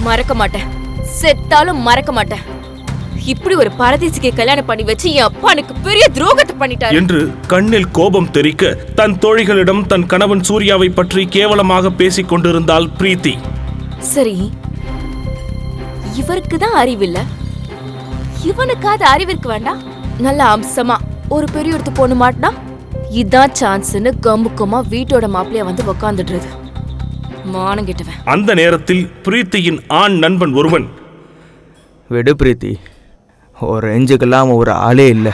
மறக்க மாட்டேன், செத்தாலும் மறக்க மாட்டேன். இப்படி ஒரு பரதேசிக்கு கல்யாணம் பண்ணி வச்சு என் அப்பா எனக்கு பெரிய துரோகத்தை பண்ணிட்டாரு என்று கண்ணில் கோபம் தெறிக்க தன் தோழிகளிடம் தன் கணவன் சூர்யாவை பற்றி கேவலமாக பேசிக் கொண்டிருந்தாள் பிரீத்தி. சரி, இவருக்கு தான் அறிவில்ல, இவனுக்காவது அறிவிற்கு வேண்டாம்? நல்ல அம்சமா ஒரு பெரிய ஒருத்து பொண்ணு மாட்டினா இதான் சான்ஸ்னு கம்புக்கமா வீட்டோட மாப்பிளைய வந்து உக்காந்துடுறது. மானம் கெட்டவன். அந்த நேரத்தில் பிரீத்தியின் ஆண் நண்பன் ஒருவன், விடு பிரீத்தி, ஒரு ரேஞ்சுக்கெல்லாம் ஒரு ஆளே இல்லை.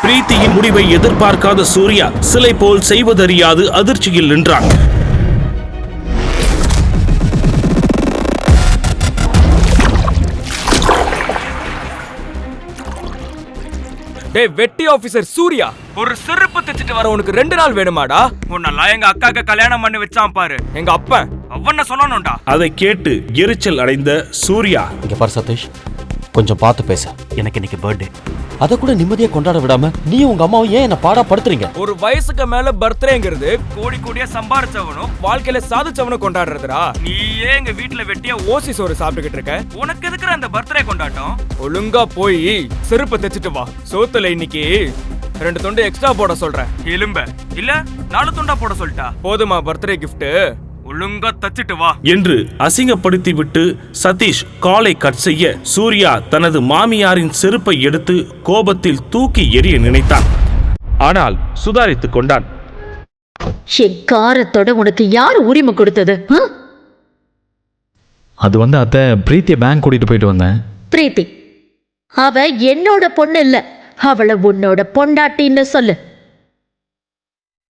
பிரீத்தியின் முடிவை எதிர்பார்க்காத சூர்யா சிலை போல் செய்வதறியாது அதிர்ச்சியில் நின்றான். டேய் வெட்டி ஆபீசர் சூர்யா, ஒரு செருப்பு தைச்சிட்டு வர உனக்கு 2 நாள் வேணுமாடா? உன்னெல்லாம் எங்க அக்காக்கு கல்யாணம் பண்ணி வச்சான் பாரு எங்க அப்பன், அவன சொல்லணும்டா. அதை கேட்டு எரிச்சல் அடைந்த சூர்யா, இங்க பாரு சதீஷ், கொஞ்சம் பார்த்து பேச. எனக்கு இன்னைக்கு பர்த்டே, அதை கூட நிம்மதியா கொண்டாட விடாம நீ உங்க அம்மாவும் ஏன் என்ன பாடா படுத்துறீங்க? ஒரு வயசுக்கு மேல பர்த்டேங்கிறது கோடி கோடியா சம்பாரிச்சவனும் வாழ்க்கையில சாதிச்சவனும் கொண்டாடுறதுடா. நீ ஏன் எங்க வீட்டுல வெட்டியா ஓசி சோறு சாப்பிட்டுக்கிட்டு இருக்க? உனக்கு எதுக்குற அந்த பர்த்டே கொண்டாட்டம்? ஒழுங்கா போய் செருப்பு தைச்சிட்டு வா. சோத்துல இன்னைக்கு 2 துண்டு எக்ஸ்ட்ரா போட சொல்றேன். எலும்ப இல்ல 4 துண்டா போட சொல்லிட்டா போதுமா? பர்த்டே கிஃப்ட் ஒழுங்கா தச்சிட்டு வா என்று அசிங்கப்படுத்திவிட்டு சதீஷ் காலை கட் செய்ய சூர்யா தனது மாமியாரின் செருப்பை எடுத்து கோபத்தில் தூக்கி எறிய நினைத்தான். ஆனால் சுதாரித்துக் கொண்டான். என் காரத்தோட உனக்கு யார் உரிமை கொடுத்தது? அது அத்தை, பிரீத்தியை பேங்க் கூட்டிட்டு போயிட்டு வந்தேன். பிரீத்தி அவ என்னோட பொண்ணு இல்ல, அவளை உன்னோட பொண்டாட்டின்னு சொல்லு.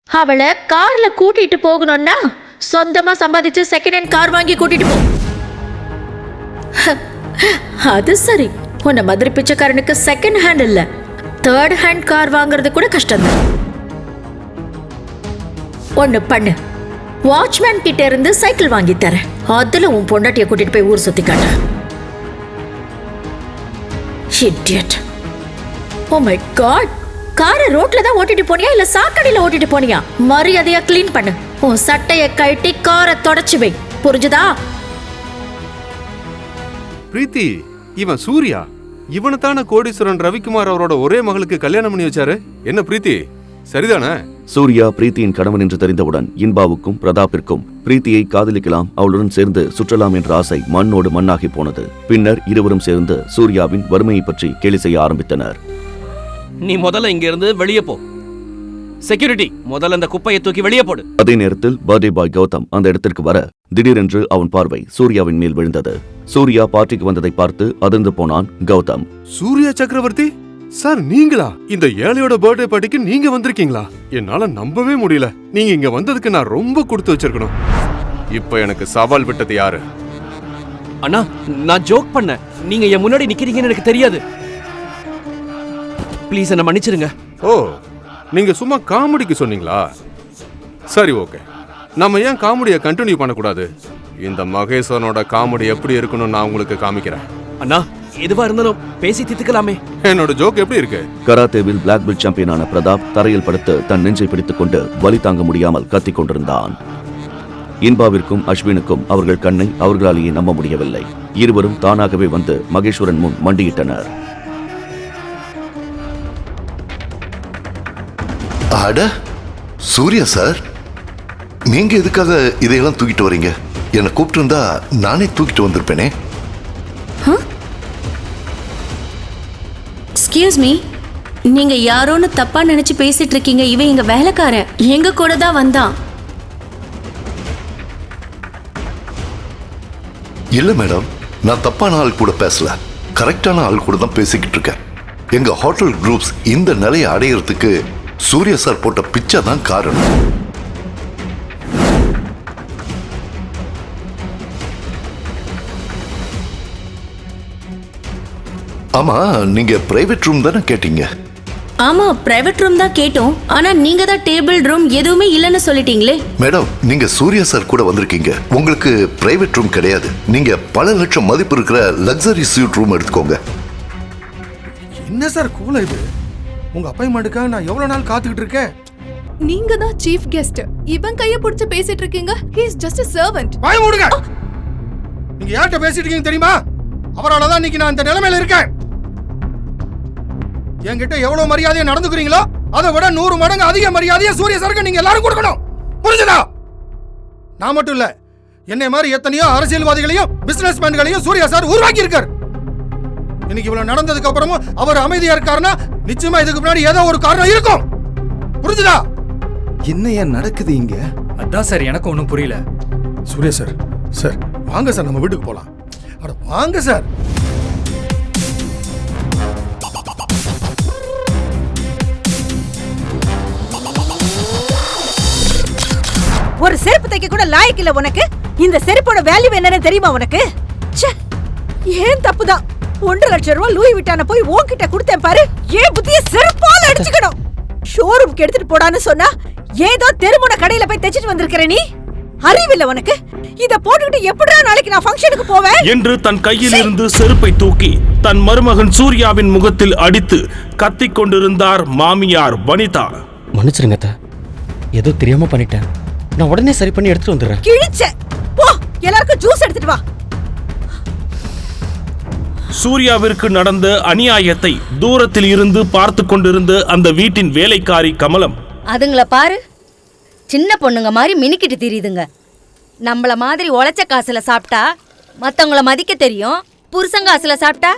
அவளை கார்ல கூட்டிட்டு போகணும்னா சொந்தமா சம்பாதிச்சு செகண்ட் ஹேண்ட் கார் வாங்கி கூட்டிட்டு போ. அது சரி, உன்னை மதுரை பிச்சைக்காரனுக்கு செகண்ட் ஹேண்ட் இல்ல, 3rd ஹேண்ட் கார் வாங்குறது கூட கஷ்டம்தான். ஒன்னு பண்ணு, வாட்ச்மேன் கிட்ட இருந்து சைக்கிள் வாங்கி தரேன், அதுல உன் பொண்டாட்டிய கூட்டிட்டு போய் ஊர் சுத்தி காட்டு. Idiot. Oh my God. காரை ரோட்ல தான் ஓட்டிட்டு போனியா இல்ல சாக்கடையில ஓட்டிட்டு போனியா? மரியாதையா கிளீன் பண்ணு. உன் சட்டைய கழட்டி காரை தொடச்சு வை, புரிஞ்சுதா? பிரீத்தி, இவன் சூர்யா. இவனை தானே கோடீஸ்வரன் ரவிக்குமார் அவரோட ஒரே மகளுக்கு கல்யாணம் பண்ணி வச்சாரு. என்ன பிரீத்தி, சரிதானே? சூர்யா பிரீத்தியின் கணவன் என்று தெரிந்தவுடன் இன்பாவுக்கும் பிரதாப்பிற்கும் பிரீத்தியை காதலிக்கலாம், அவளுடன் சேர்ந்து சுற்றலாம் என்ற ஆசை மண்ணோடு மண்ணாகி போனது. பின்னர் இருவரும் சேர்ந்து சூர்யாவின் வறுமையை பற்றி கேலி செய்ய ஆரம்பித்தனர். நீ முதல்ல இங்க இருந்து வெளியே போ. செக்யூரிட்டி, முதல்ல அந்த குப்பையை தூக்கி வெளியே போடு. அதே நேரத்தில் பர்த்டே பாய் கௌதம் அந்த இடத்திற்கு வர திடீரென்று அவன் பார்வை சூர்யாவின் மேல் விழுந்தது. சூர்யா பார்ட்டிக்கு வந்ததை பார்த்து அதிர்ந்து போனான் கௌதம். சூர்யா சக்கரவர்த்தி சார், நீங்களா? இந்த ஏழையோட பர்த்டே பார்ட்டிக்கு நீங்க வந்திருக்கீங்களா? என்னால நம்பவே முடியல. நீங்க இங்க வந்ததுக்கு நான் ரொம்ப கொடுத்து வச்சிருக்கணும். இப்ப எனக்கு சவால் விட்டது யாரு? அண்ணா, நான் ஜோக் பண்ணேன். நீங்க என் முன்னாடி நிக்கிறீங்கன்னு எனக்கு தெரியாது. ப்ளீஸ் என்ன மன்னிச்சிருங்க. ஓ, நீங்க சும்மா காமெடிக்கு சொன்னீங்களா? சரி, ஓகே. நம்ம ஏன் காமெடியை கண்டினியூ பண்ணக்கூடாது? இந்த மகேஸ்வரனோட காமெடி எப்படி இருக்குன்னு நான் உங்களுக்கு காமிக்கிறேன். அண்ணா, எதுவா இருந்தாலும் பேசி தித்துக்கலாமே. என்னோட ஜோக் எப்படி இருக்கு? கராத்தேவில் பிளாக் பெல்ட் சாம்பியனான பிரதாப் தரையில் படுத்து தன் நெஞ்சை பிடித்துக் கொண்டு வலி தாங்க முடியாமல் கத்திக் கொண்டிருந்தான். இன்பாவிற்கும் அஸ்வினுக்கும் அவர்கள் கண்ணை அவர்களாலேயே நம்ப முடியவில்லை. இருவரும் தானாகவே வந்து மகேஸ்வரன் முன் மண்டியிட்டனர். அட சூர்யா சார், நீங்க எதுக்காக இதையெல்லாம் தூக்கிட்டு வரீங்க? என்னை கூப்பிட்டு இருந்தா நானே தூக்கிட்டு வந்திருப்பேனே. எக்ஸ்கியூஸ் மீ, நீங்க யாரோன்னு தப்பா நினைச்சு பேசிட்டு இருக்கீங்க. இவன் எங்க வேலைக்காரன், எங்க கூட தான் வந்தான். இல்ல மேடம், நான் தப்பான ஆள் கூட பேசல, கரெக்டான ஆள் கூட தான் பேசிக்கிட்டு இருக்கேன். எங்க ஹோட்டல் குரூப்ஸ் இந்த நிலையை அடையிறதுக்கு சூர்யா சார் போட்ட பிச்சை தான் காரணம். ஆமா, நீங்க பிரைவேட் ரூம் தானே கேட்டீங்க? ஆமா, பிரைவேட் ரூம் தான் கேட்டோம். ஆனா நீங்க தான் டேபிள் ரூம் எதுவுமே இல்லைன்னு சொல்லிட்டீங்களே. மேடம், நீங்க சூர்யா சார் கூட வந்திருக்கீங்க, உங்களுக்கு பிரைவேட் ரூம் கிடையாது. நீங்க பல லட்சம் மதிப்பு இருக்கிற லக்ஸரி ஸ்வீட் ரூம் எடுத்துக்கோங்க. என்ன சார் கூல இது? உங்க அப்பாயின்மெண்ட்டுக்காக நான் எவ்வளவு நாள் காத்துக்கிட்டு இருக்கேன். நீங்க தான் சீஃப் கெஸ்ட், இவன் கைய பிடிச்சு பேசிட்டு இருக்கீங்க. He is just a servant. வாய் மூடுங்க. நீங்க யார்கிட்ட பேசிட்டு இருக்கீங்க தெரியுமா? அவரால் தான் இன்னைக்கு நான் இந்த நிலைமையில இருக்கேன். என்கிட்ட எவ்வளவு மரியாதையா நடந்துக்கிறீங்களோ அதை விட 100 மடங்கு அதிக மரியாதையா சூர்யா சாருக்கு நீங்க எல்லாரும் கொடுக்கணும். புரிஞ்சுதா? நான் மட்டும் இல்ல, என்னை மாதிரி எத்தனையோ அரசியல்வாதிகளையும் பிசினஸ் மேன்களையும் சூர்யா சார் உருவாக்கி இருக்கார். இன்னைக்கு இவ்வளவு நடந்ததுக்கு அப்புறமும் அவர் அமைதியா இருக்காருன்னா நிச்சயமா இதுக்கு முன்னாடி ஏதோ ஒரு காரணம் இருக்கும். புரிஞ்சுதா? என்ன ஏன் நடக்குது இங்க? அதான் சார் எனக்கு ஒன்றும் புரியல. சூர்யா சார், சார் வாங்க சார், நம்ம வீட்டுக்கு போலாம். அட வாங்க சார். ஒரு செருப்பு தைக்க கூட லாயக்கு இல்ல உனக்கு. இந்த செருப்போட வேல்யூ என்னன்னு தெரியுமா உனக்கு? ஏன் தப்புதான். 1.5 லட்சம் ரூபாய் லூயி விட்டான போய் உன்கிட்ட கொடுத்தேன் பாரு. ஏன் புத்திய செருப்பால அடிச்சுக்கணும். ஷோரூம்க்கு எடுத்துட்டு போடான்னு சொன்னா ஏதோ தெருமுன கடையில போய் தைச்சிட்டு வந்திருக்கிற நீ. அறிவில்ல உனக்கு? இத போட்டுக்கிட்டு எப்படிடா நாளைக்கு நான் ஃபங்க்ஷனுக்கு போவேன் என்று தன் கையில் இருந்து செருப்பை தூக்கி தன் மருமகன் சூர்யாவின் முகத்தில் அடித்து கத்திக் கொண்டிருந்தார் மாமியார் வனிதா. மன்னிச்சிருங்க அத்தை, ஏதோ தெரியாம பண்ணிட்டேன். நான் உடனே சரி பண்ணி எடுத்துட்டு வந்துடுறேன். கிழிச்ச போ, எல்லாருக்கும் ஜூஸ் எடுத்துட்டு வா. சூர்யாவிற்கு நடந்த அநியாயத்தை தூரத்தில் இருந்து பார்த்து கொண்டிருந்த அந்த வீட்டின் வேலைக்காரி கமலம், அதுங்கள பாரு, சின்ன பொண்ணுங்க மாதிரி மினிக்கிட்டு தெரியுதுங்க. நம்மள மாதிரி உழைச்ச காசுல சாப்பிட்டா மத்தவங்கள மதிக்க தெரியும், புருஷன் காசுல சாப்பிட்டா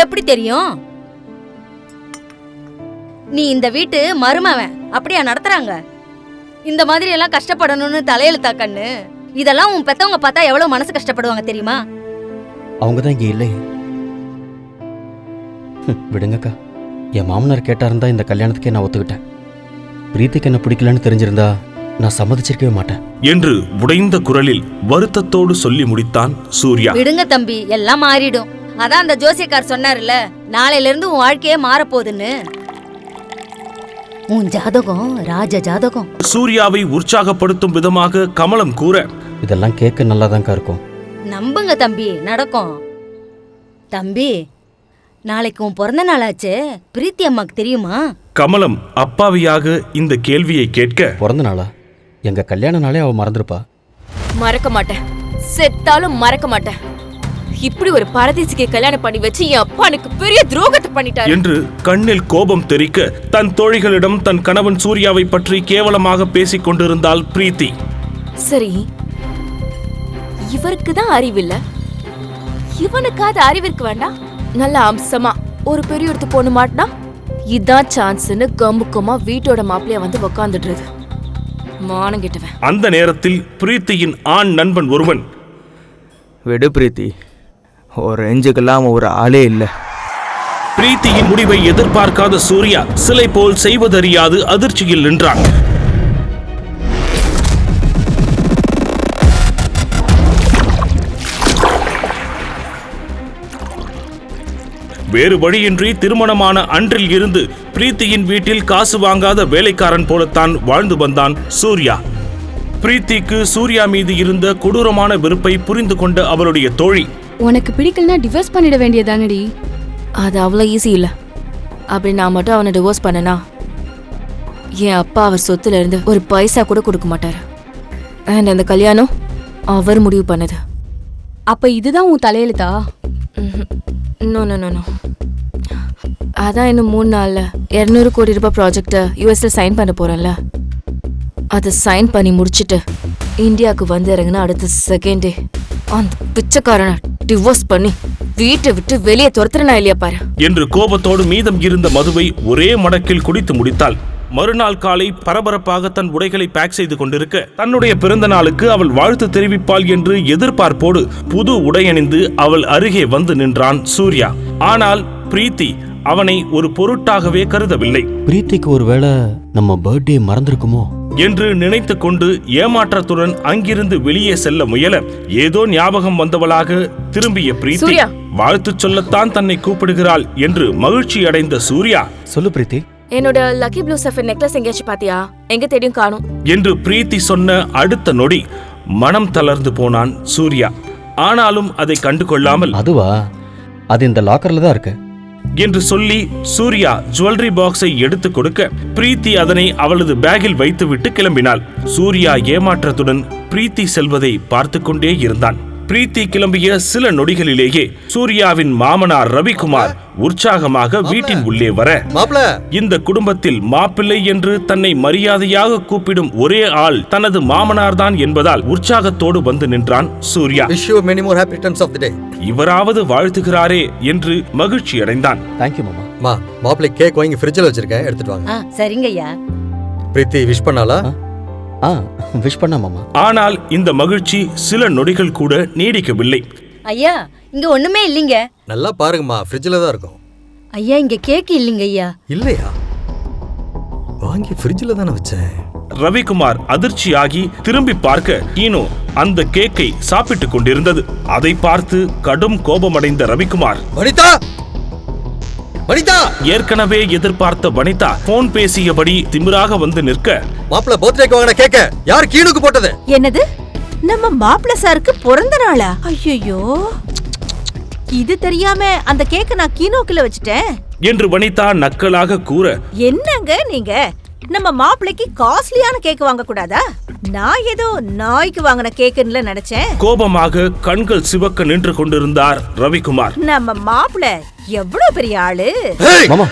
எப்படி தெரியும்? நீ இந்த வீட்டு மருமவன் அப்படியா நடத்துறாங்க? இந்த மாதிரி எல்லாம் கஷ்டப்படணும்னு தலையெழுத்தா கண்ணு? இதெல்லாம் உன் பெத்தவங்க பார்த்தா எவ்வளவு மனசு கஷ்டப்படுவாங்க தெரியுமா? அவங்க தான் இங்க இல்லை. விடுங்கக்கா, என் மாமனார் கேட்டாருந்தா இந்த கல்யாணத்துக்கே நான் ஒத்துக்கிட்டேன். பிரீத்திக்கு என்ன பிடிக்கலன்னு தெரிஞ்சிருந்தா நான் சம்மதிச்சிருக்கவே மாட்டேன் என்று உடைந்த குரலில் வருத்தத்தோடு சொல்லி முடித்தான் சூர்யா. விடுங்க தம்பி, எல்லாம் மாறிடும். அதான் அந்த ஜோசியக்கார் சொன்னார்ல, நாளையில இருந்து உன் வாழ்க்கையே மாறப்போகுதுன்னு. உன் ஜாதகம் ராஜ ஜாதகம். சூர்யாவை உற்சாகப்படுத்தும் விதமாக கமலம் கூற, இதெல்லாம் கேட்க நல்லாதான்க்கா இருக்கும். நம்புங்க தம்பி, நடக்கும். தம்பி, நாளைக்கு உன் பிறந்த நாளாச்சே, பிரீத்தி அம்மாக்கு தெரியுமா? கமலம் அப்பாவியாக இந்த கேள்வியை கேட்க, பிறந்த நாளா? எங்க கல்யாண நாளே அவ மறந்துருப்பா. மறக்க மாட்டேன், செத்தாலும் மறக்க மாட்டேன். இப்படி ஒரு பரதேசிக்கு கல்யாணம் பண்ணி வச்சு என் அப்பா எனக்கு பெரிய துரோகத்தை பண்ணிட்டாரு என்று கண்ணில் கோபம் தெறிக்க தன் தோழிகளிடம் தன் கணவன் சூர்யாவை பற்றி கேவலமாக பேசிக் கொண்டிருந்தாள் பிரீத்தி. சரி, இவருக்கு தான் அறிவில்ல, இவனுக்காவது அறிவிற்கு வேண்டாம். நல்ல அம்சமா ஒரு பெரிய இடத்து பொண்ணு மாட்டினா இதான் சான்ஸ்னு கம்புக்கமா வீட்டோட மாப்பிளைய வந்து உக்காந்துடுறது. மானம் கெட்டவன். அந்த நேரத்தில் பிரீத்தியின் ஆண் நண்பன் ஒருவன், விடு பிரீத்தி, ஒரு ரேஞ்சுக்கெல்லாம் ஒரு ஆளே இல்லை. பிரீத்தியின் முடிவை எதிர்பார்க்காத சூர்யா சிலை போல் செய்வதறியாது அதிர்ச்சியில் நின்றான். வேறு வழியின்றி திருமணமான அன்றில் இருந்து பிரீத்தியின் வீட்டில் காசு வாங்காத வேலைக்காரன் போலத்தான் வாழ்ந்து வந்தான் சூர்யா. பிரீத்திக்கு சூர்யா மீது இருந்த கொடூரமான வெறுப்பை புரிந்து கொண்ட அவளுடைய தோழி, உனக்கு பிடிக்கலனா டிவோர்ஸ் பண்ணிட வேண்டியதானடி. அது அவ்வளோ ஈஸி இல்லை. அப்படி நான் மட்டும் அவனை டிவோர்ஸ் பண்ணனா என் அப்பா அவர் சொத்துல இருந்து ஒரு பைசா கூட கொடுக்க மாட்டாரு. அண்ட் அந்த கல்யாணம் அவர் முடிவு பண்ணது. அப்ப இதுதான் உன் தலையெழுத்தா? No no no no. அதான் இன்னும் 3 நாள்ல 200 கோடி ரூபாய் ப்ராஜெக்டை யூஎஸ்ல சைன் பண்ண போறேன்ல, அதை சைன் பண்ணி முடிச்சுட்டு இந்தியாவுக்கு வந்து இறங்குனா அடுத்த செகண்டே அந்த பிச்சைக்காரனை டிவோர்ஸ் பண்ணி வீட்டை விட்டு வெளியே துரத்துறனா இல்லையா பாரு என்று கோபத்தோடு மீதம் இருந்த மதுவை ஒரே மடக்கில் குடித்து முடித்தாள். மறுநாள் காலை பரபரப்பாக தன் உடைகளை பேக் செய்து கொண்டிருக்க, தன்னுடைய பிறந்த நாளுக்கு அவள் வாழ்த்து தெரிவிப்பாள் என்று எதிர்பார்ப்போடு புது உடையணிந்து அவள் அருகே வந்து நின்றான் சூர்யா. ஆனால் பிரீத்தி அவனை ஒரு பொருட்டாகவே கருதவில்லை. பிரீத்திக்கு ஒருவேளை நம்ம பர்த்டே மறந்திருக்குமோ என்று நினைத்து கொண்டு ஏமாற்றத்துடன் அங்கிருந்து வெளியே செல்ல முயல, ஏதோ ஞாபகம் வந்தவளாக திரும்பிய பிரீத்தி வாழ்த்து சொல்லத்தான் தன்னை கூப்பிடுகிறாள் என்று மகிழ்ச்சி அடைந்த சூர்யா, சொல்லு பிரீத்தி, என்னோட லக்கி ப்ளூ சஃபர் நெக்லஸ் எங்கேயாச்சும் பாத்தியா? எங்க தேடியும் காணும் என்று பிரீத்தி சொன்ன அடுத்த நொடி மனம் தளர்ந்து போனான் சூர்யா. ஆனாலும் அதை கண்டு கொள்ளாமல், அதுவா, அது இந்த லாக்கர்ல தான் இருக்கு என்று சொல்லி சூர்யா ஜுவல்லரி பாக்ஸை எடுத்து கொடுக்க, பிரீத்தி அதனை அவளது பேக்கில் வைத்துவிட்டு கிளம்பினாள். சூர்யா ஏமாற்றத்துடன் பிரீத்தி செல்வதை பார்த்து கொண்டே இருந்தான். பிரீத்தி கிளம்பிய சில நொடிகளிலேயே சூர்யாவின் மாமனார் ரவிக்குமார் உற்சாகமாக வீட்டின் உள்ளே வர, இந்த குடும்பத்தில் மாப்பிள்ளை என்று தன்னை மரியாதையாக கூப்பிடும் ஒரே ஆள் தனது மாமனார் தான் என்பதால் உற்சாகத்தோடு வந்து நின்றான் சூர்யா. இவராவது வாழ்த்துகிறாரே என்று மகிழ்ச்சி அடைந்தான். தேங்க்யூ மாமா. மா, மாப்பிள்ளை கேக் வாங்கி ஃப்ரிட்ஜில் வச்சிருக்கேன், எடுத்துட்டு வாங்க. சரிங்கய்யா. பிரீத்தி விஷ் பண்ணாளா? விஷ் பண்ணா மாமா. ஆனால் இந்த மகிழ்ச்சி சில நொடிகள் கூட நீடிக்கவில்லை. ஐயா, இங்க ஒண்ணுமே இல்லைங்க. நல்லா பாருங்கம்மா, ஃப்ரிட்ஜில் தான் இருக்கும். ஐயா, இங்க கேக் இல்லைங்க ஐயா. இல்லையா? வாங்கி ஃப்ரிட்ஜில் தானே வச்சேன். ரவிக்குமார் அதிர்ச்சியாகி திரும்பி பார்க்க ஈனோ அந்த கேக்கை சாப்பிட்டுக் கொண்டிருந்தது. அதை பார்த்து கடும் கோபமடைந்த ரவிக்குமார், வனிதா, வனிதா! ஏற்கனவே எதிர்பார்த்த வனிதா போன் பேசியபடி திமிராக வந்து நிற்க, மாப்பிள்ள பர்த்டேக்கு வாங்கின கேக்க யார் கீழுக்கு போட்டது? என்னது? நம்ம மாப்பிள்ள சாருக்கு பிறந்த நாளா? ஐயோ, இது தெரியாம அந்த கேக்க நான் கீனோக்குள்ள வச்சுட்டேன் என்று வனிதா நக்கலாக கூற, என்னங்க நீங்க நம்ம மாப்பிள்ளைக்கு காஸ்ட்லியான கேக் வாங்க கூடாதா? நான் ஏதோ நாய்க்கு வாங்கின கேக்குன்னு நினைச்சேன். கோபமாக கண்கள் சிவக்க நின்று கொண்டிருந்தார் ரவிக்குமார். நம்ம மாப்பிள்ளை எவ்வளவு பெரிய ஆளு. மாமா,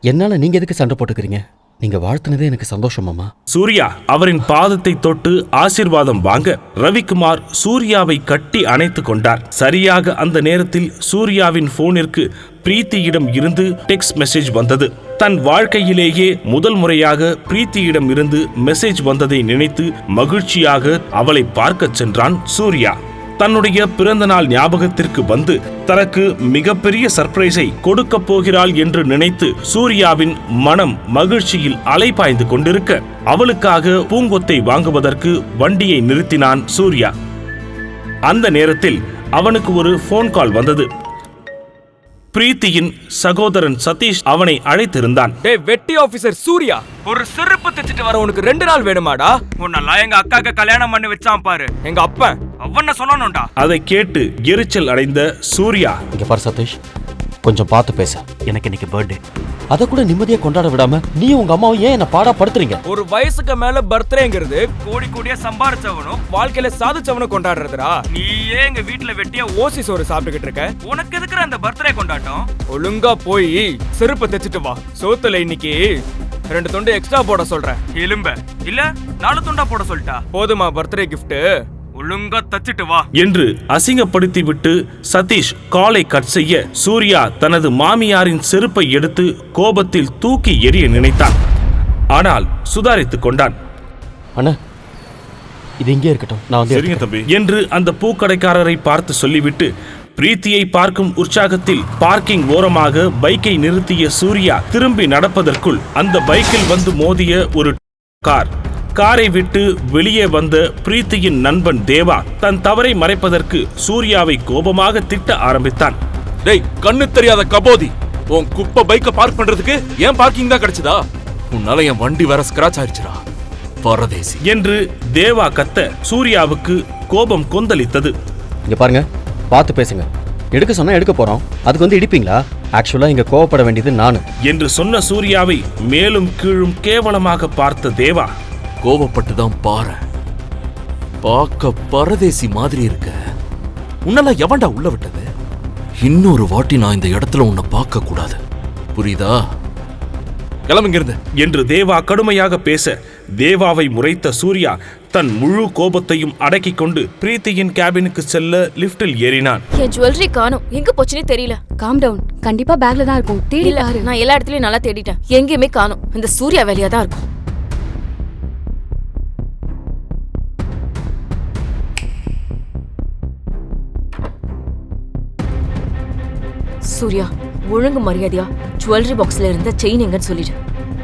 என்னால நீங்க எதுக்கு சண்டை போட்டுக்கிறீங்க? நீங்க வாழ்த்துனதே எனக்கு சந்தோஷம் மாமா. சூர்யா அவரின் பாதத்தை தொட்டு ஆசீர்வாதம் வாங்க ரவிக்குமார் சூர்யாவை கட்டி அணைத்து கொண்டார். சரியாக அந்த நேரத்தில் சூர்யாவின் போனிற்கு பிரீத்தியிடம் இருந்து டெக்ஸ்ட் மெசேஜ் வந்தது. தன் வாழ்க்கையிலேயே முதல் முறையாக பிரீத்தியிடம் இருந்து மெசேஜ் வந்ததை நினைத்து மகிழ்ச்சியாக அவளை பார்க்க சென்றான் சூர்யா. தன்னுடைய பிறந்த நாள் ஞாபகத்திற்கு வந்து தனக்கு மிகப்பெரிய சர்ப்ரைஸை கொடுக்க போகிறாள் என்று நினைத்து சூர்யாவின் மனம் மகிழ்ச்சியில் அலைபாய்ந்து கொண்டிருக்க, அவளுக்காக பூங்கொத்தை வாங்குவதற்கு வண்டியை நிறுத்தினான் சூர்யா. அந்த நேரத்தில் அவனுக்கு ஒரு போன் கால் வந்தது. பிரீத்தியின் சகோதரன் சதீஷ் அவனை அழைத்திருந்தான். டேய் வெட்டி ஆபீசர் சூர்யா, ஒரு செருப்பு தைச்சிட்டு வர உனக்கு 2 நாள் வேணுமாடா? உன்னெல்லாம் எங்க அக்காக்கு கல்யாணம் பண்ணி வச்சான் பாரு எங்க அப்பன், அவன சொல்லணும்டா. அதை கேட்டு எரிச்சல் அடைந்த சூர்யா, இங்க பாரு சதீஷ், கொஞ்சம் பார்த்து பேச. எனக்கு இன்னைக்கு பர்த்டே, அதை கூட நிம்மதியா கொண்டாட விடாம நீ உங்க அம்மாவும் ஏன் என்ன பாடா படுத்துறீங்க? ஒரு வயசுக்கு மேல பர்த்டேங்கிறது கோடி கோடியா சம்பாரிச்சவனும் வாழ்க்கையில சாதிச்சவனும் கொண்டாடுறதுடா. நீ ஏன் எங்க வீட்டுல வெட்டியா ஓசி சோறு சாப்பிட்டுக்கிட்டு இருக்க? உனக்கு எதுக்குற அந்த பர்த்டே கொண்டாட்டம்? ஒழுங்கா போய் செருப்பு தைச்சிட்டு வா. சோத்துல இன்னைக்கு 2 துண்டு எக்ஸ்ட்ரா போட சொல்றேன். எலும்ப இல்ல 4 துண்டா போட சொல்லிட்டா போதுமா? பர்த்டே கிஃப்ட் ஒழுங்கா தச்சிட்டு வா என்று அசிங்கப்படுத்தி விட்டு சதீஷ் காலை கட் செய்ய சூர்யா தனது மாமியாரின் செருப்பை எடுத்து கோபத்தில் தூக்கி எறிய நினைத்தான். ஆனால் சுதாரித்துக் கொண்டான். அண்ணா, இது இங்கே இருக்கட்டும், நான் வந்து சரிங்க தம்பி என்று அந்த பூக்கடைக்காரரை பார்த்து சொல்லிவிட்டு பிரீத்தியை பார்க்கும் உற்சாகத்தில் பார்க்கிங் ஓரமாக பைக்கை நிறுத்திய சூர்யா திரும்பி நடப்பதற்குள் அந்த பைக்கில் வந்து மோதிய ஒரு காரை விட்டு வெளியே வந்த பிரீத்தியின் நண்பன் தேவா தன் தவறை மறைப்பதற்கு சூர்யாவை கோபமாக திட்ட ஆரம்பித்தான். டேய், கண்ணு தெரியாத கபோதி, உன் குப்பை பைக்க பார்க் பண்றதுக்கு ஏன் பார்க்கிங் தான் கிடைச்சதா? உன்னால என் வண்டி வேற ஸ்கிராச் ஆயிடுச்சுடா பரதேசி என்று தேவா கத்த சூர்யாவுக்கு கோபம் கொந்தளித்தது. இங்க பாருங்க, பார்த்து பேசுங்க. எடுக்க சொன்னா எடுக்க போறோம், அதுக்கு வந்து இடிப்பீங்களா? ஆக்சுவலா இங்க கோவப்பட வேண்டியது நானு என்று சொன்ன சூர்யாவை மேலும் கீழும் கேவலமாக பார்த்த தேவா, கோவப்பட்டுதான் பாரு, பார்க்க பரதேசி மாதிரி இருக்க. உன்னால எவன்டா உள்ள விட்டது? இன்னொரு வாட்டி நான் இந்த இடத்துல உன்னை பார்க்க கூடாது, புரியுதா? கிளம்புங்கிறது என்று தேவா கடுமையாக பேச தேவாவை முறைத்த சூர்யா தன் முழு கோபத்தையும் அடக்கிக் கொண்டு பிரீத்தியின் கேபினுக்கு செல்ல லிப்டில் ஏறினான். என் ஜுவல்லரி காணோம், எங்க போச்சுன்னே தெரியல. காம் டவுன், கண்டிப்பா பேக்ல தான் இருக்கும். தேடி பாரு. நான் எல்லா இடத்துலயும் நல்லா தேடிட்டேன், எங்கேயுமே காணோம். இந்த சூர்யா வேலையா தான் இருக்கும். சூர்யா, ஒழுங்கு மரியாதையா ஜுவல்லரி பாக்ஸ்ல இருந்த செயின் எங்கன்னு சொல்லிடு.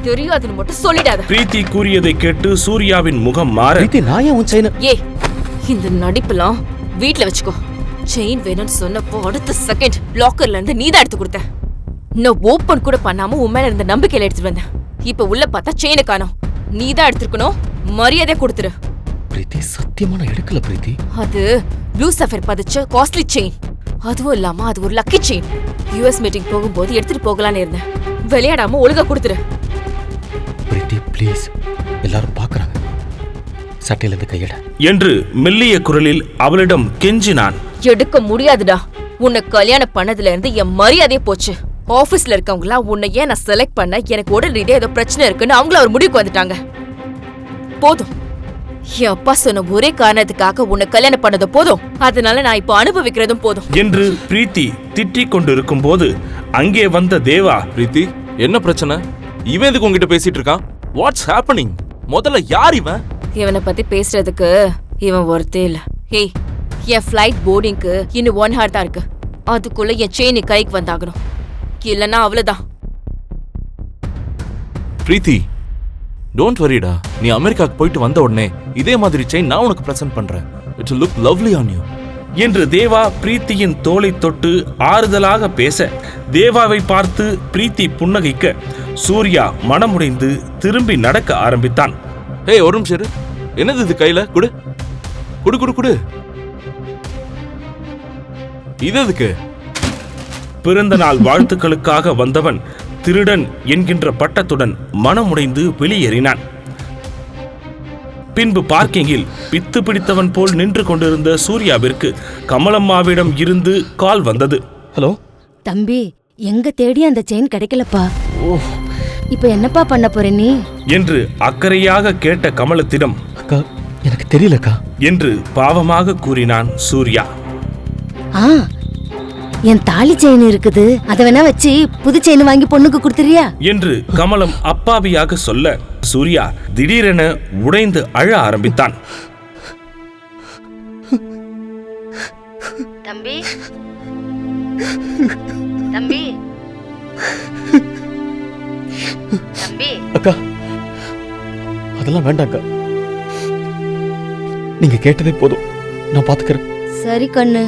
தெரியாதுன்னு மட்டும் சொல்லிடாத. பிரீத்தி கூறியதை கேட்டு சூர்யாவின் முகம் மாற, ஏய், இந்த நடிப்பெல்லாம் வீட்ல வச்சுக்கோ. செயின் வேணும்னு சொன்னப்போ அடுத்த செகண்ட் லாக்கர்ல இருந்து நீதான் எடுத்து கொடுத்த. நான் ஓபன் கூட பண்ணாம உன் மேல இருந்த நம்பிக்கையில எடுத்துட்டு வந்தேன். இப்ப உள்ள பார்த்தா செயினை காணோம். நீதான் எடுத்துக்கணும், மரியாதை கொடுத்துரு. பிரீத்தி, சத்தியமா நான் எடுக்கல பிரீத்தி. அது ப்ளூ சஃபர் பதிச்ச காஸ்ட்லி செயின். அதுவும் இல்லாம அது ஒரு லக்கி செயின். யுஎஸ் மீட்டிங் போகும்போது எடுத்துட்டு போகலான்னு இருந்தேன். விளையாடாம ஒழுங்கா கொடுத்துரு. பிரீத்தி ப்ளீஸ், எல்லாரும் பாக்குறாங்க. சட்டையிலிருந்து கையிட என்று மெல்லிய குரலில் அவளிடம் கெஞ்சினான். எடுக்க முடியாதுடா. உன்னை கல்யாணம் பண்ணதுல இருந்து என் மரியாதையே போச்சு. ஆபீஸ்ல இருக்கவங்களா உன்னை ஏன் நான் செலக்ட் பண்ண, எனக்கு உடல் ரீதியா ஏதோ பிரச்சனை இருக்குன்னு அவங்கள ஒரு முடிவுக்கு வந்துட்டாங்க. போதும், என் அப்பா சொன்ன ஒரே காரணத்துக்காக உன்னை கல்யாணம் பண்ணது போதும். அதனால நான் இப்போ அனுபவிக்கிறதும் போதும் என்று பிரீத்தி திட்டிக் கொண்டிருக்கும் போது அங்கே வந்த தேவா. பிரீத்தி, என்ன பிரச்சனை? இவன் எதுக்கு உங்ககிட்ட பேசிட்டு இருக்கான்? What's happening? முதல்ல யார் இவன்? இவனை பத்தி பேசுறதுக்கு இவன் ஒருத்தே இல்ல. ஏய், என் ஃபிளைட் போர்டிங்க்கு இன்னும் 1 hour தான் இருக்கு. அதுக்குள்ள என் செயின் கைக்கு வந்தாகணும், இல்லன்னா அவ்வளவுதான். பிரீத்தி, டோன்ட் வரிடா. நீ அமெரிக்காக்கு போயிட்டு வந்த உடனே இதே மாதிரி செயின் நான் உனக்கு பிரசன்ட் பண்றேன். It will look lovely on you. என்று தேவா பிரீத்தியின் தோளை தொட்டு ஆறுதலாக பேச, தேவாவை பார்த்து பிரீத்தி புன்னகைக்க சூர்யா மனமுடைந்து திரும்பி நடக்க ஆரம்பித்தான். ஏய், ஒரு நிமிஷம் இரு. என்னது இது கையில? குடு குடு குடு குடு. இது எதுக்கு? பிறந்த நாள் வாழ்த்துக்களுக்காக வந்தவன் திருடன் என்கின்ற பட்டத்துடன் மனமுடைந்து வெளியேறினான். பின்பு பார்க்கிங்கில் பித்து பிடித்தவன் போல் நின்று கொண்டிருந்த சூர்யாவிற்கு கமலம்மாவிடம் இருந்து கால் வந்தது. ஹலோ தம்பி, எங்க தேடி அந்த செயின் கிடைக்கலப்பா. இப்ப என்னப்பா பண்ண போற நீ என்று அக்கறையாக கேட்ட கமலத்திடம், அக்கா எனக்கு தெரியலக்கா என்று பாவமாக கூறினான் சூர்யா. என் தாலி செயின் இருக்குது, அத வேணா வச்சு புது செயின் வாங்கி பொண்ணுக்கு கொடுத்துறியா என்று கமலம் அப்பாவியாக சொல்ல, சூர்யா திடீரென உடைந்து அழ ஆரம்பித்தான். தம்பி தம்பி தம்பி. அக்கா அதெல்லாம் வேண்டாம்க்கா, நீங்க கேட்டதே போதும், நான் பாத்துக்கிறேன். சரி கண்ணு.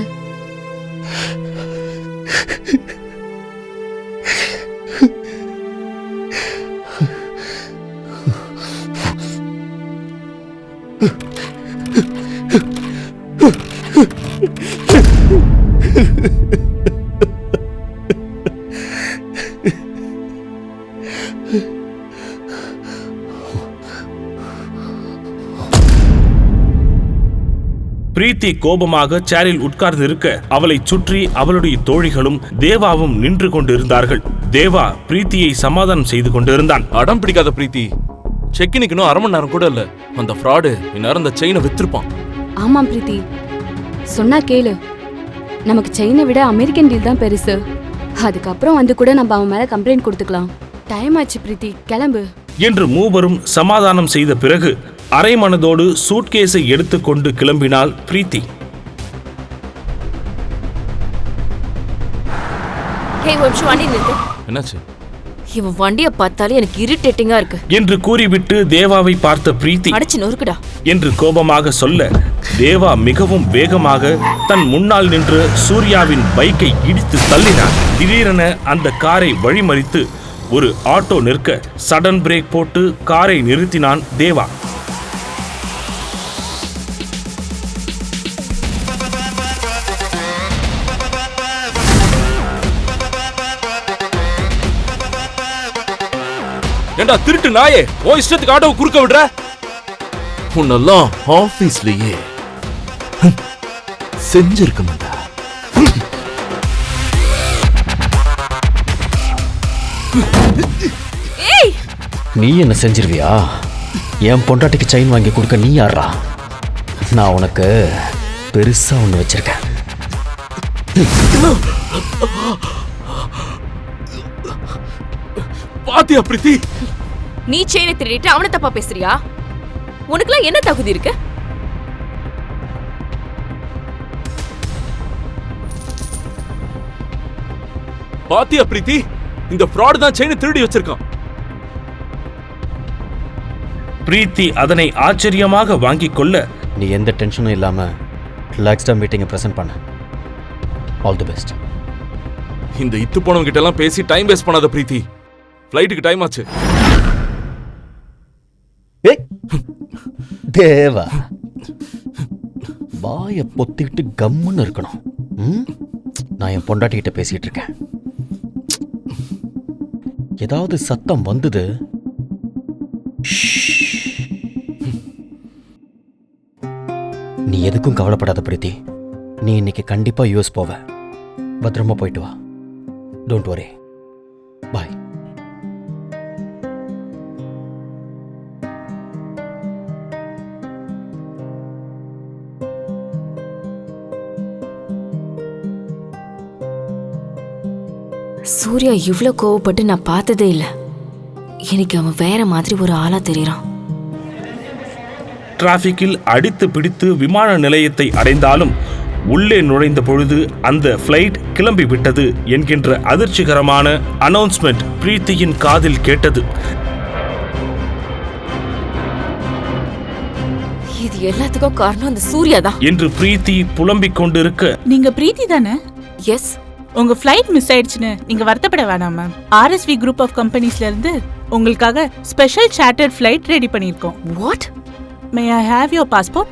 பிரீத்தி கோபமாக சேரில் உட்கார்ந்து இருக்க, அவளை சுற்றி அவளுடைய தோழிகளும் தேவாவும் நின்று கொண்டிருந்தார்கள். தேவா பிரீத்தியை சமாதானம் செய்து கொண்டிருந்தான். அடம் பிடிக்காத பிரீத்தி, செக்கினுக்கு இன்னும் 1/2 மணி நேரம் கூட இல்ல. அந்த ஃப்ராடு இந்நேரம் அந்த செயினை வித்திருப்பான். ஆமாம் பிரீத்தி, சொன்னா கேளு. நமக்கு செயினை விட அமெரிக்கன் டீல் தான் பெருசு. அதுக்கப்புறம் வந்து கூட நம்ம அவன் மேல கம்ப்ளைண்ட் கொடுத்துக்கலாம். டைம் ஆச்சு பிரீத்தி, கிளம்பு என்று மூவரும் சமாதானம் செய்த பிறகு அரை மனதோடு சூட்கேஸை எடுத்துக்கொண்டு கிளம்பினாள் பிரீத்தி. என்னாச்சு? இவன் வண்டியை பார்த்தாலே எனக்கு இரிட்டேட்டிங்கா இருக்கு என்று கூறிவிட்டு தேவாவை பார்த்த பிரீத்தி, அடிச்சு நொறுக்குடா என்று கோபமாக சொல்ல, தேவா மிகவும் வேகமாக தன் முன்னால் நின்று சூர்யாவின் பைக்கை இடித்து தள்ளினான். திடீரென அந்த காரை வழிமறித்து ஒரு ஆட்டோ நிற்க சடன் பிரேக் போட்டு காரை நிறுத்தினான் தேவா. ஏண்டா திருட்டு நாயே, ஓ இஷ்டத்துக்கு ஆட்டோவை குறுக்க விடுற? உன்னெல்லாம் ஆபீஸ்லயே செஞ்சிருக்க மாட்டா. நீ என்ன செஞ்சிருவியா? என் பொண்டாட்டிக்கு செயின் வாங்கி கொடுக்க நீ யாரா? நான் உனக்கு பெருசா ஒண்ணு வச்சிருக்கேன். பாத்தியா பிரீத்தி? நீ செயினை திருடிட்டு அவனை தப்பா பேசுறியா? உனக்குலாம் என்ன தகுதி இருக்கு? பாத்தியா பிரீத்தி, இந்த ஃப்ராட் தான் செயினை திருடி வச்சிருக்கான். பிரீத்தி அதனை ஆச்சரியமாக வாங்கிக் கொள்ள, நீ எந்த டென்ஷனும் இல்லாம ரிலாக்ஸ்டா மீட்டிங்கை பிரசன்ட் பண்ண. All the best. இந்த இத்து போனவங்க கிட்ட எல்லாம் பேசி டைம் வேஸ்ட் பண்ணாத பிரீத்தி. ஃப்ளைட்டுக்கு டைம் ஆச்சு. தேவா, வாயை பொத்திக்கிட்டு கம்முன்னு இருக்கணும். நான் என் பொண்டாட்டிகிட்ட பேசிட்டு இருக்கேன். ஏதாவது சத்தம் வந்தது, நீ எதுக்கும் கவலைப்படாத பிரீத்தி. நீ இன்னைக்கு கண்டிப்பா யூஎஸ் போவ. பத்திரமா போயிட்டு வா. Don't worry. பாய். சூர்யா இவ்ளோ கோவப்பட்டு நான் பார்த்ததே இல்லை. எனக்கு அவன் வேற மாதிரி ஒரு ஆளா தெரியறான். டிராபிக்கில் அடித்து பிடித்து விமான நிலையத்தை அடைந்தாலும் உள்ளே நுழைந்த பொழுது அந்த ஃப்ளைட் கிளம்பி விட்டது என்கின்ற அதிர்ச்சிகரமான அனௌன்ஸ்மெண்ட் பிரீத்தியின் காதில் கேட்டது. இது எல்லாத்துக்கும் காரணம் அந்த சூர்யா தான் என்று பிரீத்தி புலம்பிக் கொண்டிருக்க, நீங்க பிரீத்தி தானே? எஸ். உங்க ஃப்ளைட் மிஸ் ஆயிடுச்சுன்னு நீங்க வருத்தப்பட வேணாம் மேம். ஆர்எஸ்வி குரூப் ஆஃப் கம்பெனிஸ்ல இருந்து உங்களுக்காக ஸ்பெஷல் சார்ட்டர்ட் ஃப்ளைட் ரெடி பண்ணிருக்கோம். What? May I have your passport?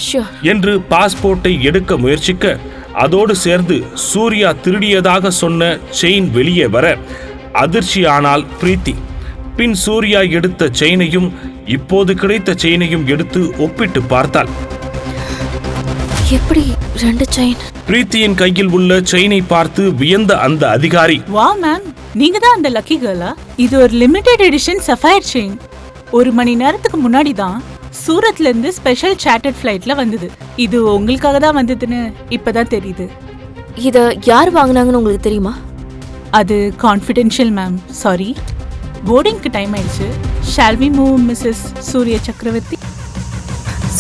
Sure. என்று பாஸ்போர்ட்டை எடுக்க முயற்சிக்க, அதோடு சேர்ந்து சூர்யா திருடியதாக சொன்ன செயின் வெளியே வர அதிர்ச்சியானால் பிரீத்தி. பின் சூர்யா எடுத்த செயினையும் இப்போது கிடைத்த செயினையும் எடுத்து ஒப்பிட்டு பார்த்தாள். எப்படி 2 செயின்? பிரீத்தியின் கையில் உள்ள செயினை பார்த்து வியந்த அந்த அதிகாரி, வா மேம், நீங்க தான் அந்த லக்கி கேர்லா? இது ஒரு லிமிடெட் எடிஷன் சஃபயர் செயின். 1 மணி நேரத்துக்கு முன்னாடி தான் சூரத்ல இருந்து ஸ்பெஷல் சார்ட்டர்ட் ஃப்ளைட்ல வந்தது. இது உங்களுக்காக தான் வந்ததுன்னு இப்பதான் தெரியுது. இத யார் வாங்குனாங்கன்னு உங்களுக்கு தெரியுமா? அது கான்ஃபிடென்ஷியல் மேம். சாரி. போர்டிங்க்கு டைம் ஆயிடுச்சு. Shall we move Mrs Surya Chakravarthy?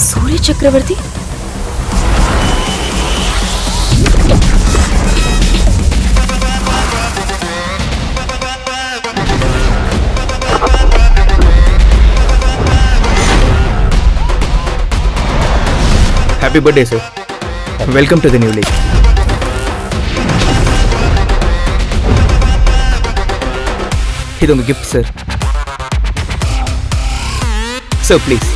Surya சக்கரவர்த்தி? Happy birthday, sir. Welcome to the new league. இது உங்க gift, sir. Sir, please.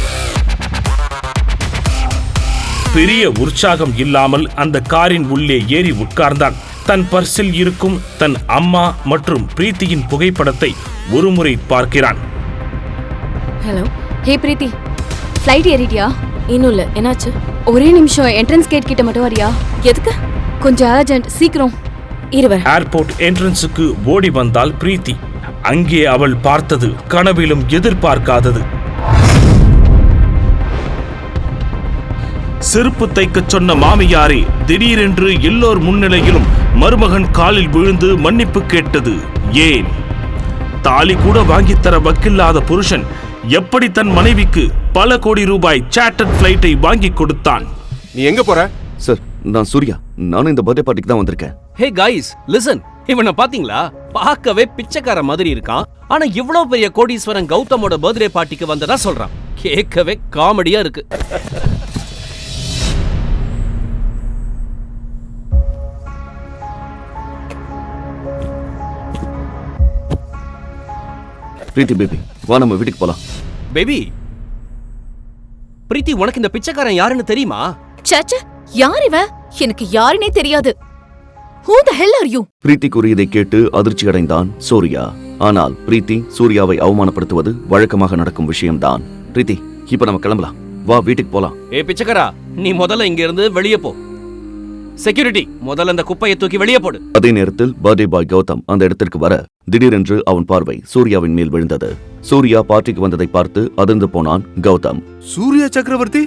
பெரிய உற்சாகம் இல்லாமல் அந்த காரின் உள்ளே ஏறி உட்கார்ந்தான். தன் பர்சில் இருக்கும் தன் அம்மா மற்றும் பிரீத்தியின் புகைப்படத்தை ஒருமுறை பார்க்கிறான். ஹலோ. ஹே பிரீத்தி, ஃப்ளைட் ஏறிட்டியா? இன்னும் இல்லை. என்னாச்சு? ஒரே நிமிஷம், என்ட்ரன்ஸ் கேட் கிட்ட மட்டும் வரியா? எதுக்கு? கொஞ்சம் அர்ஜென்ட், சீக்கிரம். ஏர்போர்ட் என்ட்ரன்ஸுக்கு ஓடி வந்தாள் பிரீத்தி. அங்கே அவள் பார்த்தது கனவிலும் எதிர்பார்க்காதது. செருப்பு தைக்கச் சொன்ன மாமியாரே திடீரென்று எல்லோர் முன்னிலையிலும் மருமகன் காலில் விழுந்து மன்னிப்பு கேட்டது. ஏன்? தாலி கூட வாங்கித்தர வக்கில்லாத புருஷன் எப்படி தன் மனைவிக்கு பல கோடி ரூபாய் சார்ட்டர்ட் ஃப்ளைட்டை வாங்கி கொடுத்தான்? நீ எங்க போற? சார், நான் சூர்யா. நானும் இந்த பர்த்டே பார்ட்டிக்கு தான் வந்திருக்கேன். Hey guys, listen. இவனை பாத்தீங்களா? பார்க்கவே பிச்சைக்கார மாதிரி இருக்கான். ஆனா இவ்வளவு பெரிய கோடீஸ்வரன் கௌதமோட பர்த்டே பார்ட்டிக்கு வந்ததா சொல்றான். கேட்கவே காமெடியா இருக்கு. பிரீத்தி பேபி, வா நம்ம வீட்டுக்கு போலாம். பேபி, பிரீத்தி, உனக்கு இந்த பிச்சைக்காரன் யாருன்னு தெரியுமா? சச்ச, யார் இவன்? எனக்கு யாருனே தெரியாது. Who the hell are you? பிரீத்தி கூறியதை கேட்டு அதிர்ச்சி அடைந்தான் சூர்யா. ஆனால் பிரீத்தி சூர்யாவை அவமானப்படுத்துவது வழக்கமாக நடக்கும் விஷயம்தான். பிரீத்தி, இப்ப நம்ம கிளம்பலாம். வா வீட்டுக்கு போலாம். ஏ பிச்சைக்காரா, நீ முதல்ல இங்க இருந்து வெளியே போ. செக்யூரிட்டி, முதல்ல அந்த குப்பையை தூக்கி வெளியே போடு. அதே நேரத்தில் பர்த்டே பாய் கௌதம் அந்த இடத்திற்கு வர திடீரென்று அவன் பார்வை சூர்யாவின் மேல் விழுந்தது. சூர்யா பார்ட்டிக்கு வந்ததை பார்த்து அதிர்ந்து போனான் கௌதம். சூர்யா சக்கரவர்த்தி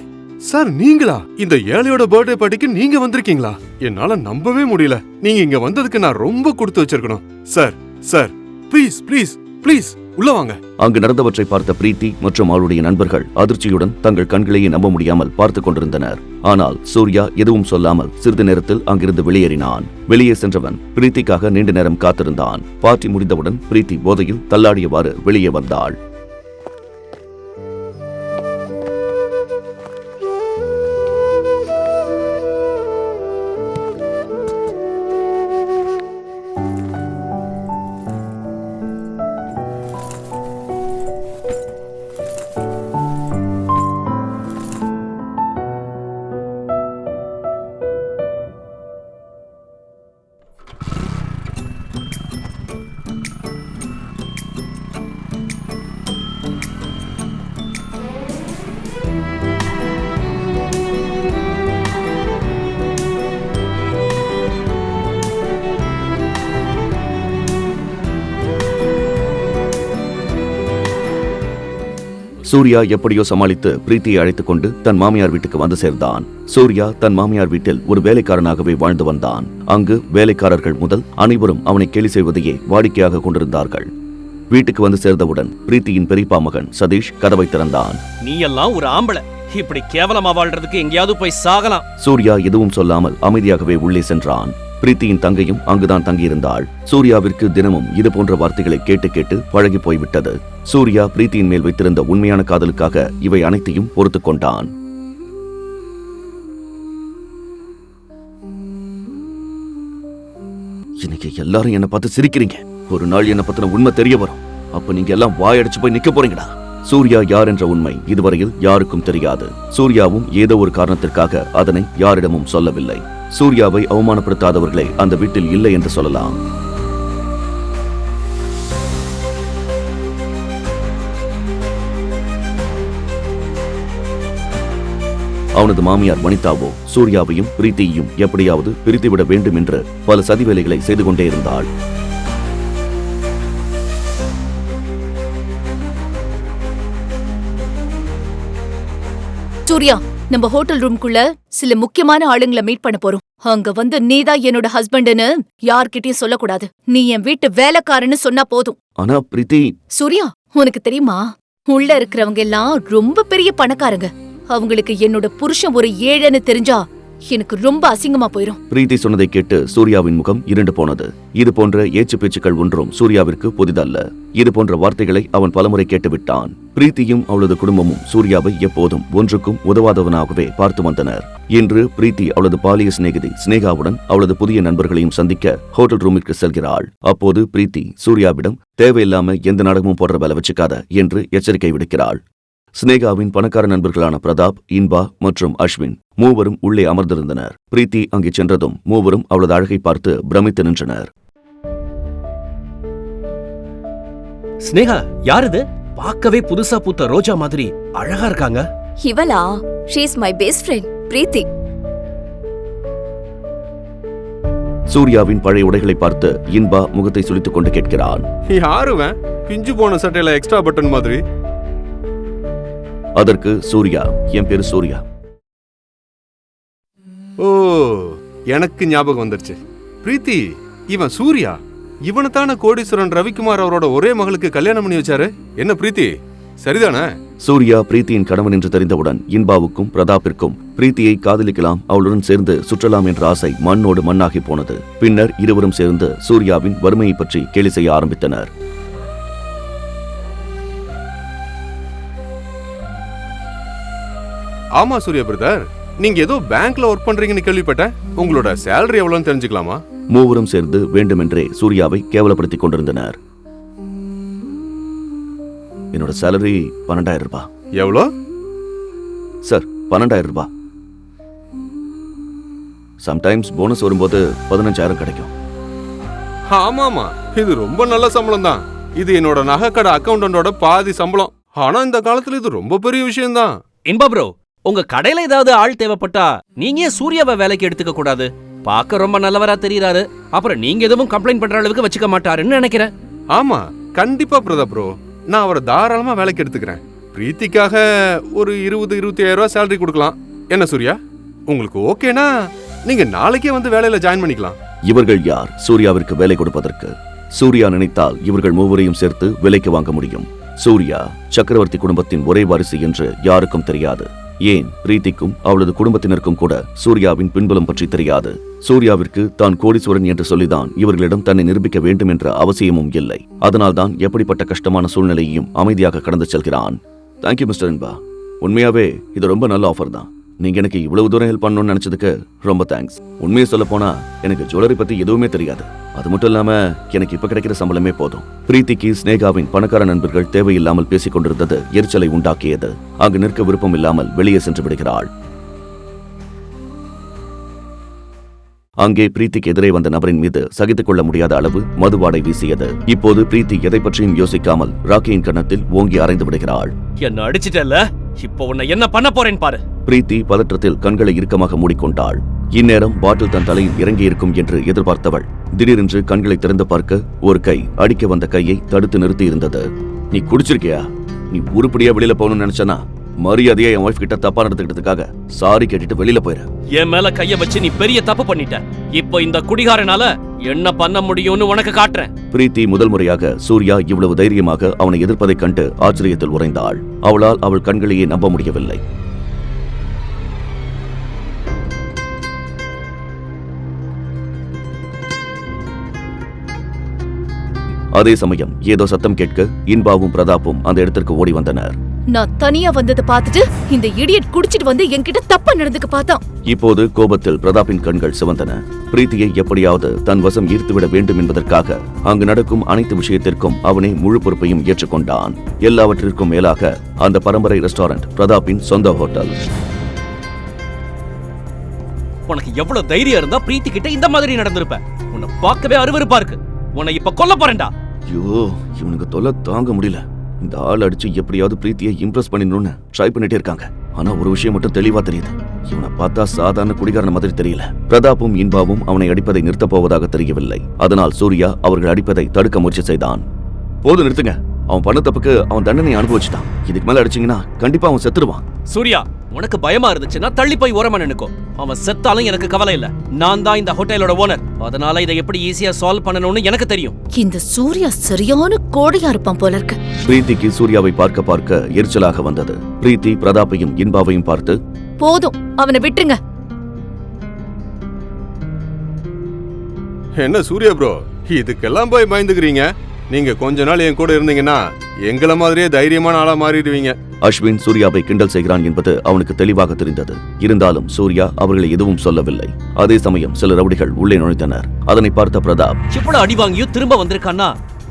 சார், நீங்களா? இந்த ஏழையோட பர்த்டே பார்ட்டிக்கு நீங்க வந்திருக்கீங்களா? என்னால நம்பவே முடியல. நீங்க இங்க வந்ததுக்கு நான் ரொம்ப கொடுத்து வச்சிருக்கணும். Sir sir, please please please உள்ள வாங்க. அங்கு நடந்தவற்றை பார்த்த பிரீத்தி மற்றும் அவளுடைய நண்பர்கள் அதிர்ச்சியுடன் தங்கள் கண்களையே நம்ப முடியாமல் பார்த்துக் கொண்டிருந்தனர். ஆனால் சூர்யா எதுவும் சொல்லாமல் சிறிது நேரத்தில் அங்கிருந்து வெளியேறினான். வெளியே சென்றவன் பிரீத்திக்காக நீண்ட நேரம் காத்திருந்தான். பார்ட்டி முடிந்தவுடன் பிரீத்தி போதையில் தள்ளாடியவாறு வெளியே வந்தாள். சூர்யா எப்படியோ சமாளித்து பிரீத்தியை அழைத்துக் கொண்டு தன் மாமியார் வீட்டுக்கு வந்து சேர்ந்தான். சூர்யா தன் மாமியார் வீட்டில் ஒரு வேலைக்காரனாகவே வாழ்ந்து வந்தான். அங்கு வேலைக்காரர்கள் முதல் அனைவரும் அவனை கேலி செய்வதையே வாடிக்கையாக கொண்டிருந்தார்கள். வீட்டுக்கு வந்து சேர்ந்தவுடன் பிரீத்தியின் பெரியப்பா மகன் சதீஷ் கதவை திறந்தான். நீ எல்லாம் ஒரு ஆம்பளை, இப்படி கேவலமா வாழ்றதுக்கு எங்கேயாவது போய் சாகலாம். சூர்யா எதுவும் சொல்லாமல் அமைதியாகவே உள்ளே சென்றான். பிரீத்தியின் தங்கையும் அங்குதான் தங்கியிருந்தாள். சூர்யாவிற்கு தினமும் இது போன்ற வார்த்தைகளை கேட்டு கேட்டு பழகி போய்விட்டது. சூர்யா பிரீத்தியின் மேல் வைத்திருந்த உண்மையான காதலுக்காக இவை அனைத்தையும் பொறுத்துக் கொண்டான். இன்னைக்கு எல்லாரும் என்ன பார்த்து சிரிக்கிறீங்க. ஒரு நாள் என்ன பத்தின உண்மை தெரிய வரும். அப்ப நீங்க எல்லாம் வாயடிச்சு போய் நிக்க போறீங்கடா. சூர்யா யார் என்ற உண்மை இதுவரையில் யாருக்கும் தெரியாது. சூர்யாவும் ஏதோ ஒரு காரணத்திற்காக அதனை யாரிடமும் சொல்லவில்லை. சூர்யாவை அவமானப்படுத்தாதவர்களே அந்த வீட்டில் இல்லை என்று சொல்லலாம். அவனது மாமியார் வனிதாவோ சூர்யாவையும் பிரீத்தியையும் எப்படியாவது பிரித்துவிட வேண்டும் என்று பல சதி வேலைகளை செய்து கொண்டே இருந்தாள். சூர்யா, நம்ம ஹோட்டல் ரூம்குள்ள சில முக்கியமான ஆளுங்களை மீட் பண்ண போறோம். அங்க வந்து நீதான் என்னோட ஹஸ்பண்ட்னு யார்கிட்டயும் சொல்லக்கூடாது. நீ என் வீட்டு வேலைக்காரன்னு சொன்னா போதும். ஆனா பிரீத்தி. சூர்யா, உனக்கு தெரியுமா, உள்ள இருக்கிறவங்க எல்லாம் ரொம்ப பெரிய பணக்காரங்க. அவங்களுக்கு என்னோட புருஷன் ஒரு ஏழைன்னு தெரிஞ்சா எனக்கு ரொம்ப அசிங்கமா போயிரும். பிரீத்தி சொன்னதை கேட்டு சூர்யாவின் முகம் இருண்டு போனது. இது போன்ற ஏச்சு பேச்சுக்கள் ஒன்றும் சூர்யாவிற்கு புதிதல்ல. இது போன்ற வார்த்தைகளை அவன் பலமுறை கேட்டுவிட்டான். பிரீத்தியும் அவளது குடும்பமும் சூர்யாவை எப்போதும் ஒன்றுக்கும் உதவாதவனாகவே பார்த்து வந்தனர். இன்று பிரீத்தி அவளது பாலிய சிநேகிதி ஸ்னேகாவுடன் அவளது புதிய நண்பர்களையும் சந்திக்க ஹோட்டல் ரூமிற்கு செல்கிறாள். அப்போது பிரீத்தி சூர்யாவிடம் தேவையில்லாம எந்த நாடகமும் போடுற வேலை வச்சுக்காத என்று எச்சரிக்கை விடுக்கிறாள். ஸ்னேகாவின் பணக்கார நண்பர்களான பிரதாப், இன்பா மற்றும் அஸ்வின் மூவரும் உள்ளே அமர்ந்திருந்தனர். பிரீத்தி அங்கே சென்றதும் மூவரும் அவளது அழகை பார்த்து பிரமித்து நின்றனர். ஸ்னேகா, யாருது? பார்க்கவே புதுசா பூத்த ரோஜா மாதிரி அழகா இருக்காங்க. இவளா? She is my best friend Preethi. சூர்யாவின் பழைய உடைகளை பார்த்து இன்பா முகத்தை சுளித்துக் கொண்டு கேட்கிறான். யாருவன்? பிஞ்சு போன சட்டையில எக்ஸ்ட்ரா பட்டன் மாதிரி. அதற்கு சூர்யா, என் பேரு சூர்யா. ஓ, எனக்கு ஞாபகம் வந்துருச்சு. பிரீத்தி, இவன் சூர்யா. இவனைத்தான கோடீஸ்வரன் ரவிக்குமார் அவரோட ஒரே மகளுக்கு கல்யாணம் பண்ணி வச்சாரு. என்ன பிரீத்தி, சரிதானே? சூர்யா பிரீத்தியின் கணவன் என்று தெரிந்தவுடன் இன்பாவுக்கும் பிரதாப்பிற்கும் பிரீத்தியை காதலிக்கலாம், அவளுடன் சேர்ந்து சுற்றலாம் என்ற ஆசை மண்ணோடு மண்ணாகி போனது. பின்னர் இருவரும் சேர்ந்து சூர்யாவின் வறுமையை பற்றி கேலி செய்ய ஆரம்பித்தனர். ஆமா சூர்யா பிரதர், நீங்க ஏதோ பேங்க்ல ஒர்க் பண்றீங்கன்னு கேள்விப்பட்டேன். உங்களோட சேலரி எவ்வளவுன்னு தெரிஞ்சுக்கலாமா? மூவரும் சேர்ந்து வேண்டுமென்றே சூர்யாவை கேவலப்படுத்திக் கொண்டிருந்தனர். என்னோட சேலரி 12,000 ரூபாய். எவ்வளோ சார்? 12,000 ரூபாய். சம்டைம்ஸ் போனஸ் வரும்போது 15,000 கிடைக்கும். ஆமாமா, இது ரொம்ப நல்ல சம்பளம் தான். இது என்னோட நகைக்கடை அக்கௌண்டோட பாதி சம்பளம். ஆனா இந்த காலத்துல இது ரொம்ப பெரிய விஷயம் தான். இன்பா ப்ரோ, உங்க கடையில ஏதாவது ஆள் தேவைப்பட்டா நீங்க ஏன் சூர்யாவை வேலைக்கு எடுத்துக்க கூடாது? பார்க்க ரொம்ப நல்லவரா தெரியறாரு. அப்புறம் நீங்க எதுவும் கம்ப்ளைண்ட் பண்ற அளவுக்கு வச்சுக்க மாட்டாருன்னு நினைக்கிறேன். ஆமா, கண்டிப்பா பிரதாப் ப்ரோ, நான் அவரை தாராளமா வேலைக்கு எடுத்துக்கிறேன். பிரீத்திக்காக ஒரு 20-25,000 ரூபாய் சேலரி கொடுக்கலாம். என்ன சூர்யா, உங்களுக்கு ஓகேனா நீங்க நாளைக்கே வந்து வேலையில ஜாயின் பண்ணிக்கலாம். இவர்கள் யார் சூர்யாவிற்கு வேலை கொடுப்பதற்கு? சூர்யா நினைத்தால் இவர்கள் மூவரையும் சேர்த்து விலைக்கு வாங்க முடியும். சூர்யா சக்கரவர்த்தி குடும்பத்தின் ஒரே வாரிசு என்று யாருக்கும் தெரியாது. ஏன் பிரீத்திக்கும் அவளது குடும்பத்தினருக்கும் கூட சூர்யாவின் பின்புலம் பற்றி தெரியாது. சூர்யாவிற்கு தான் கோடீஸ்வரன் என்று சொல்லிதான் இவர்களிடம் தன்னை நிரூபிக்க வேண்டும் என்ற அவசியமும் இல்லை. அதனால்தான் எப்படிப்பட்ட கஷ்டமான சூழ்நிலையையும் அமைதியாக கடந்து செல்கிறான். தேங்க்யூ மிஸ்டர் இன்பா, உண்மையாவே இது ரொம்ப நல்ல ஆஃபர் தான். நீங்க எனக்கு இவ்வளவு தூரம் ஹெல்ப் பண்ணணும்னு நினைச்சதுக்கு ரொம்ப தேங்க்ஸ். உண்மையை சொல்ல போனா எனக்கு ஜுவல்லரி பத்தி எதுவுமே தெரியாது. அது மட்டும் இல்லாம எனக்கு இப்ப கிடைக்கிற சம்பளமே போதும். பிரீத்திக்கு ஸ்னேகாவின் பணக்கார நண்பர்கள் தேவையில்லாமல் பேசிக் கொண்டிருந்தது எரிச்சலை உண்டாக்கியது. அங்கு நிற்க விருப்பம் இல்லாமல் வெளியே சென்று விடுகிறாள். அங்கே பிரீத்திக்கு எதிரே வந்த நபரின் மீது சகித்துக் கொள்ள முடியாத அளவு மதுவாடை வீசியது. இப்போது பிரீத்தி எதை பற்றியும் யோசிக்காமல் ராக்கியின் கன்னத்தில் ஓங்கி அறைந்து விடுகிறாள். என்ன அடிச்சிட்டல்ல, இப்போ உன்னை என்ன பண்ண போறேன் பாரு. பிரீத்தி பதற்றத்தில் கண்களை இறுக்கமாக மூடிக்கொண்டாள். இந்நேரம் பாட்டில் தன் தலையில் இறங்கி இருக்கும் என்று எதிர்பார்த்தவள் திடீரென்று கண்களை திறந்து பார்க்க ஒரு கை அடிக்க வந்த கையை தடுத்து நிறுத்தி இருந்தது. நீ குடிச்சிருக்கியா? நீ உருப்படியா வெளியில போகணும்னு நினைச்சனா மரியாதையா என் ஒய்ஃப் கிட்ட தப்பா நடந்துக்கிட்டதுக்காக சாரி கேட்டுட்டு வெளியில போயிரு. என் மேல கைய வச்சு நீ பெரிய தப்பு பண்ணிட்ட. இப்போ இந்த குடிகாரனால என்ன பண்ண முடியும்னு உனக்கு காட்டுறேன். பிரீத்தி முதல் முறையாக சூர்யா இவ்வளவு தைரியமாக அவனை எதிர்ப்பதைக் கண்டு ஆச்சரியத்தில் உறைந்தாள். அவளால் அவள் கண்களையே நம்ப முடியவில்லை. அதே சமயம் ஏதோ சத்தம் கேட்க இன்பாவும் பிரதாப்பும் அந்த இடத்திற்கு ஓடி வந்தனர். நான் தனியா வந்ததை பார்த்துட்டு இந்த இடியட் குடிச்சிட்டு வந்து என்கிட்ட தப்பா நடந்துக்க பார்த்தான். இப்போது கோபத்தில் பிரதாப்பின் கண்கள் சிவந்தன. பிரீத்தியை எப்படியாவது தன் வசம் ஈர்த்துவிட வேண்டும் என்பதற்காக அங்கு நடக்கும் அனைத்து விஷயத்திற்கும் அவனே முழு பொறுப்பையும் ஏற்றுக்கொண்டான். எல்லாவற்றிற்கும் மேலாக அந்த பரம்பரை ரெஸ்டாரண்ட் பிரதாப்பின் சொந்த ஹோட்டல். உனக்கு எவ்வளவு தைரியம் இருந்தா பிரீத்தி கிட்ட இந்த மாதிரி நடந்திருப்ப. உன்னை பார்க்கவே அருவருப்பா இருக்கு. உன்னை இப்ப கொல்ல போறேன்டா. ஐயோ, இவனுக்கு தொல்லை தாங்க முடியல. இந்த ஆள் அடிச்சு எப்படியாவது பிரீத்தியை இம்ப்ரெஸ் பண்ணிடணும்னு ட்ரை பண்ணிட்டே இருக்காங்க. ஆனா ஒரு விஷயம் மட்டும் தெளிவா தெரியுது. இவனை பார்த்தா சாதாரண குடிகாரன மாதிரி தெரியல. பிரதாப்பும் இன்பாவும் அவனை அடிப்பதை நிறுத்தப் போவதாக தெரியவில்லை. அதனால் சூர்யா அவர்கள் அடிப்பதை தடுக்க முயற்சி செய்தான். போது நிறுத்துங்க. அவன் பண்ண தப்புக்கு அவன் தண்டனை அனுபவிச்சுட்டான். இதுக்கு மேல அடிச்சீங்கன்னா கண்டிப்பா அவன் செத்துருவான். சூர்யா, உனக்கு பயமா இருந்துச்சுன்னா தள்ளி போய் ஓரமா நின்னுக்கோ. அவன் செத்தாலும் எனக்கு கவலை இல்ல. நான் தான் இந்த ஹோட்டலோட ஓனர். அதனால இதை எப்படி ஈஸியா சால்வ் பண்ணணும்னு எனக்கு தெரியும். இந்த சூர்யா சரியான கோடையா இருப்பான் போல இருக்கு. பிரீத்திக்கு சூர்யாவை பார்க்க பார்க்க எரிச்சலாக வந்தது. பிரீத்தி பிரதாப்பையும் இன்பாவையும் பார்த்து, போதும், அவனை விட்டுருங்க. என்ன சூர்யா ப்ரோ, இதுக்கெல்லாம் போய் பயந்துக்கிறீங்க? நீங்க கொஞ்ச நாள் என் கூட இருந்தீங்கன்னா எங்களை மாதிரியே தைரியமான ஆளா மாறிடுவீங்க. அஸ்வின் சூர்யாவை கிண்டல் செய்கிறான் என்பது அவனுக்கு தெளிவாக தெரிந்தது. இருந்தாலும் சூர்யா அவர்களை எதுவும் சொல்லவில்லை. அதே சமயம் சில ரவுடிகள் உள்ளே நுழைந்தனர். அதனை பார்த்த பிரதாப், இவ்வளவு அடி வாங்கியும் திரும்ப வந்திருக்கான்னா